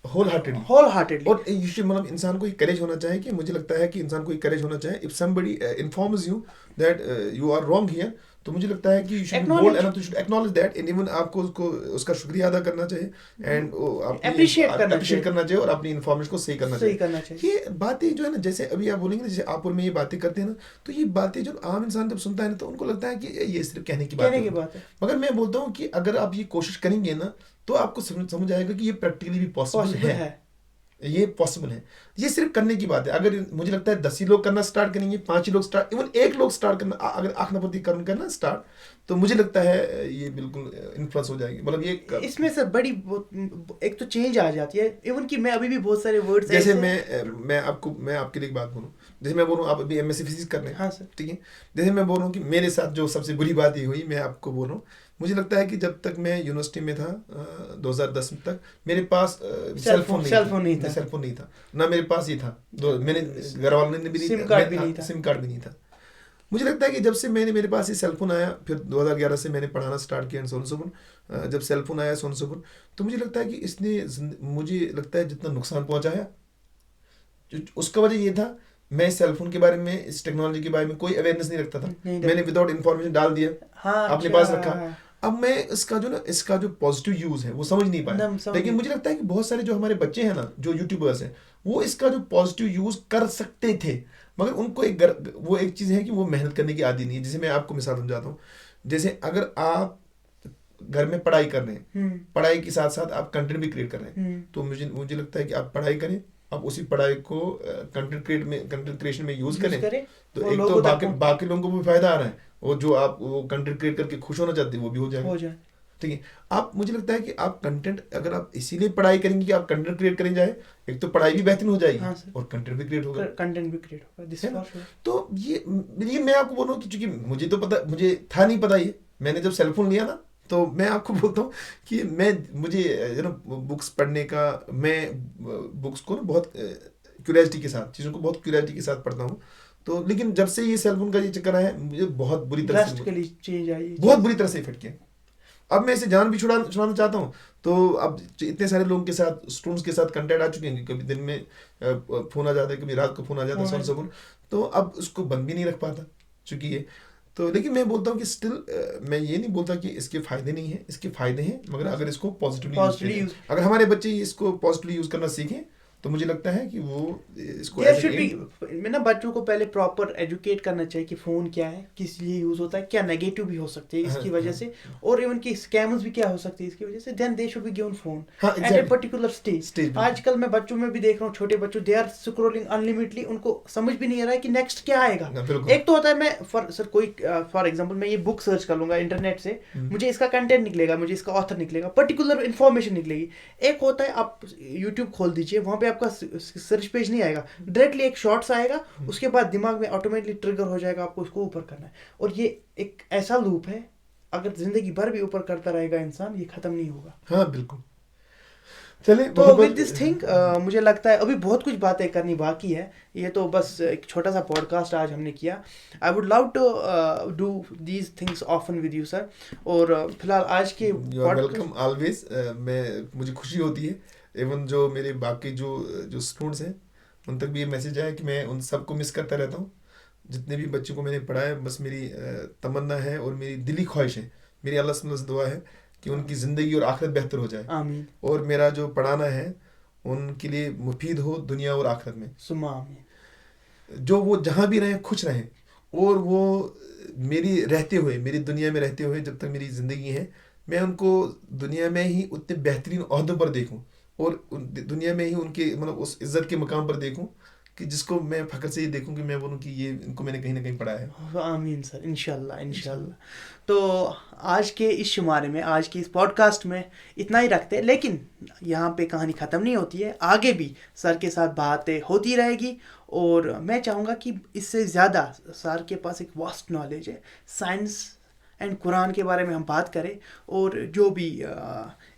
S2: wholeheartedly.
S1: और you should, मतलब इंसान को एक करेज होना चाहिए, कि मुझे लगता है कि इंसान को एक करेज होना चाहिए, if somebody informs you that you are wrong here, तो मुझे लगता है कि you should be bold enough to acknowledge that, and even आपको उसका शुक्रिया अदा करना चाहिए and
S2: appreciate
S1: करना चाहिए और अपनी इन्फॉर्मेशन को सही करना चाहिए। ये बातें जो है ना, जैसे अभी आप बोलेंगे ना, जैसे आप और मैं ये बातें करते हैं ना, तो ये बातें जो आम इंसान जब सुनता है ना, तो उनको लगता है कि ये सिर्फ कहने की बात है। मगर मैं बोलता हूँ कि अगर आप ये कोशिश करेंगे ना, तो आपको समझ आएगा कि ये प्रैक्टिकली भी पॉसिबल है। ये पॉसिबल है, ये सिर्फ करने की बात है। अगर मुझे लगता है 10 ही लोग करना स्टार्ट करेंगे, 5 ही लोग स्टार्ट, इवन 1 लोग स्टार्ट करना, अगर आखनापति करना स्टार्ट, तो मुझे लगता है ये बिल्कुल इन्फ्लुएंस हो जाएगी, मतलब ये
S2: इसमें से बड़ी एक तो चेंज आ जाती है। इवन कि मैं अभी भी बहुत सारे वर्ड्स
S1: जैसे मैं आपके लिए एक बात बोलूँ, जैसे मैं बोलूँ आप अभी एमएससी फिजिक्स कर रहे हैं,
S2: हाँ सर,
S1: ठीक है, जैसे मैं बोल रहा हूँ कि मेरे साथ जो सबसे बुरी बात ये हुई, मैं आपको बोल रहा हूँ, मुझे लगता है कि जब तक मैं यूनिवर्सिटी में था 2010 तक मेरे पास सेल फोन नहीं था, ना मेरे पास ये था, मेरे घर वालों ने भी
S2: सिम कार्ड भी नहीं था।
S1: सिम कार्ड भी नहीं था। मुझे लगता है कि जब से मेरे पास ये सेल फोन आया, फिर 2011 से मैंने पढ़ाना स्टार्ट किया सोन सुबुन, जब सेल फोन आया सोन सुबुन, तो मुझे लगता है कि इसने मुझे लगता है जितना नुकसान पहुंचाया, उसका वजह ये था, मैं इस सेल फोन के बारे में, इस टेक्नोलॉजी के बारे में कोई अवेयरनेस नहीं रखता था, मैंने विदाउट इन्फॉर्मेशन डाल दिया,
S2: हाँ,
S1: अपने पास रखा। अब मैं इसका जो पॉजिटिव यूज है वो समझ नहीं पाया, लेकिन मुझे लगता है कि बहुत सारे जो हमारे बच्चे हैं ना, जो यूट्यूबर्स हैं, वो इसका जो पॉजिटिव यूज कर सकते थे, मगर उनको वो एक चीज़ है कि वो मेहनत करने की आदि नहीं है। जैसे मैं आपको मिसाल समझाता हूँ, जैसे अगर आप घर में पढ़ाई कर रहे हैं, पढ़ाई के साथ साथ आप कंटेंट भी क्रिएट कर रहे हैं, तो मुझे लगता है कि आप पढ़ाई करें, आप उसी पढ़ाई को कंटेंट क्रिएशन में यूज करें, तो एक तो बाकी लोगों को भी फायदा आ रहा है, और जो आप वो कंटेंट क्रिएट करके खुश होना चाहते हैं वो भी हो जाए। ठीक है, आप मुझे लगता है कि आप कंटेंट, अगर आप इसीलिए पढ़ाई करेंगे कि आप कंटेंट क्रिएट करें जाए, एक तो पढ़ाई भी बेहतरीन हो जाएगी, हाँ, और कंटेंट भी क्रिएट होगा। तो ये मैं आपको बोल रहा हूँ कि चूंकि मुझे था नहीं पता, ये मैंने जब सेलफोन लिया ना, तो मैं आपको बोलता हूँ कि मुझे बुक्स पढ़ने का, मैं बुक्स को ना बहुत क्यूरियोसिटी के साथ, चीज़ों को बहुत क्यूरियोसिटी के साथ पढ़ता हूँ, तो लेकिन जब से ये सेलफोन का ये चक्कर आया, मुझे बहुत बुरी तरह से इफेक्ट किया। अब मैं इसे जान भी छुड़ाना चाहता हूँ, तो अब इतने सारे लोगों के साथ, स्टूडेंट्स के साथ कंटेक्ट आ चुके हैं, कभी दिन में फोन आ जाता है, कभी रात को फोन आ जाता है, सुबह, तो अब उसको बंद भी नहीं रख पाता चूंकि ये तो। लेकिन मैं बोलता हूँ कि स्टिल मैं ये नहीं बोलता कि इसके फायदे नहीं है, इसके फायदे हैं, मगर अगर इसको पॉजिटिवली यूज, अगर हमारे बच्चे इसको पॉजिटिवली यूज करना सीखें, तो मुझे लगता है कि वो इसको
S2: ना बच्चों को पहले प्रॉपर एजुकेट करना चाहिए कि फ़ोन क्या है, किस लिए यूज़ होता है, क्या नेगेटिव भी हो सकते हैं इसकी वजह से, और इवन की स्कैम्स भी क्या हो सकते हैं इसकी वजह से। Then they should be given phone at a particular stage. आजकल मैं बच्चों में भी देख रहा हूँ, छोटे बच्चों, दे आर स्क्रॉलिंग अनलिमिटेडली, उनको समझ भी नहीं आ रहा है कि नेक्स्ट क्या आएगा। एक तो होता है मैं फॉर एग्जाम्पल मैं ये बुक सर्च कर लूंगा इंटरनेट से, मुझे इसका कंटेंट निकलेगा, मुझे इसका ऑथर निकलेगा, पर्टिकुलर इन्फॉर्मेशन निकलेगी। एक होता है आप यूट्यूब खोल दीजिए, वहाँ पे आपका सर्च पेज नहीं आएगा, डायरेक्टली एक शॉर्ट्स आएगा, उसके बाद दिमाग में ऑटोमेटिकली ट्रिगर हो जाएगा आपको उसको ऊपर करना है। और ये एक ऐसा लूप है, अगर जिंदगी भर भी ऊपर करता रहेगा इंसान, ये खत्म नहीं होगा।
S1: हाँ बिल्कुल। चलिए,
S2: तो विद दिस थिंग मुझे लगता है अभी बहुत कुछ बातें करनी बाकी है, ये तो बस एक छोटा सा पॉडकास्ट आज हमने किया। I would love to do these things often with you sir. और फिलहाल आज के
S1: वेलकम ऑलवेज, मुझे खुशी होती है, इवन जो मेरे बाकी जो स्टूडेंट्स हैं उन तक भी ये मैसेज आया कि मैं उन सबको मिस करता रहता हूँ, जितने भी बच्चों को मैंने पढ़ाया। बस मेरी तमन्ना है और मेरी दिली ख्वाहिश है, मेरी अल्लाह से दुआ है कि उनकी ज़िंदगी और आखिरत बेहतर हो जाए,
S2: आमीन।
S1: और मेरा जो पढ़ाना है उनके लिए मुफीद हो दुनिया और आखिरत में,
S2: सुम्मा आमीन।
S1: जो वो जहाँ भी रहें खुश रहें, और वो मेरी दुनिया में रहते हुए जब तक मेरी ज़िंदगी है, मैं उनको दुनिया में ही उतने बेहतरीन ओहदों पर देखूँ, और दुनिया में ही उनके मतलब उस इज्जत के मकाम पर देखूं कि जिसको मैं फख्र से ये देखूं कि मैं बोलूं कि ये इनको मैंने कहीं ना कहीं पढ़ाया है।
S2: आमीन सर, इंशाल्लाह। तो आज के इस शुमारे में, आज के इस पॉडकास्ट में इतना ही रखते हैं, लेकिन यहाँ पे कहानी ख़त्म नहीं होती है, आगे भी सर के साथ बातें होती रहेगी। और मैं चाहूँगा कि इससे ज़्यादा सर के पास एक वास्ट नॉलेज है, साइंस एंड कुरान के बारे में हम बात करें, और जो भी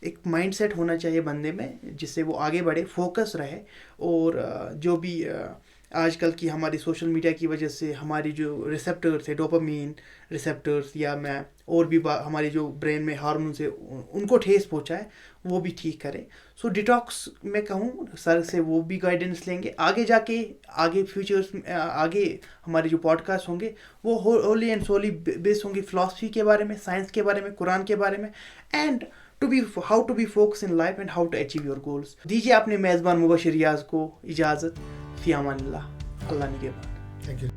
S2: एक माइंडसेट होना चाहिए बंदे में जिससे वो आगे बढ़े, फोकस रहे। और जो भी आजकल की हमारी सोशल मीडिया की वजह से हमारी जो रिसेप्टर्स है, डोपामीन रिसेप्टर्स, या मैं और भी हमारी जो ब्रेन में हार्मोन्स है, उनको ठेस पहुंचाए, वो भी ठीक करें। सो डिटॉक्स मैं कहूँ सर से वो भी गाइडेंस लेंगे आगे जाके, आगे फ्यूचर्स में, आगे हमारे जो पॉडकास्ट होंगे वो होली एंड सोली बेस्ड होंगे फिलॉसफी के बारे में, साइंस के बारे में, कुरान के बारे में, and how to be focused in life and how to achieve your goals। दीजिए अपने मेज़बान मुबशिर रियाज को इजाज़त। फ़ी अमानिल्लाह, अल्लाह निगहबान।
S1: Thank you.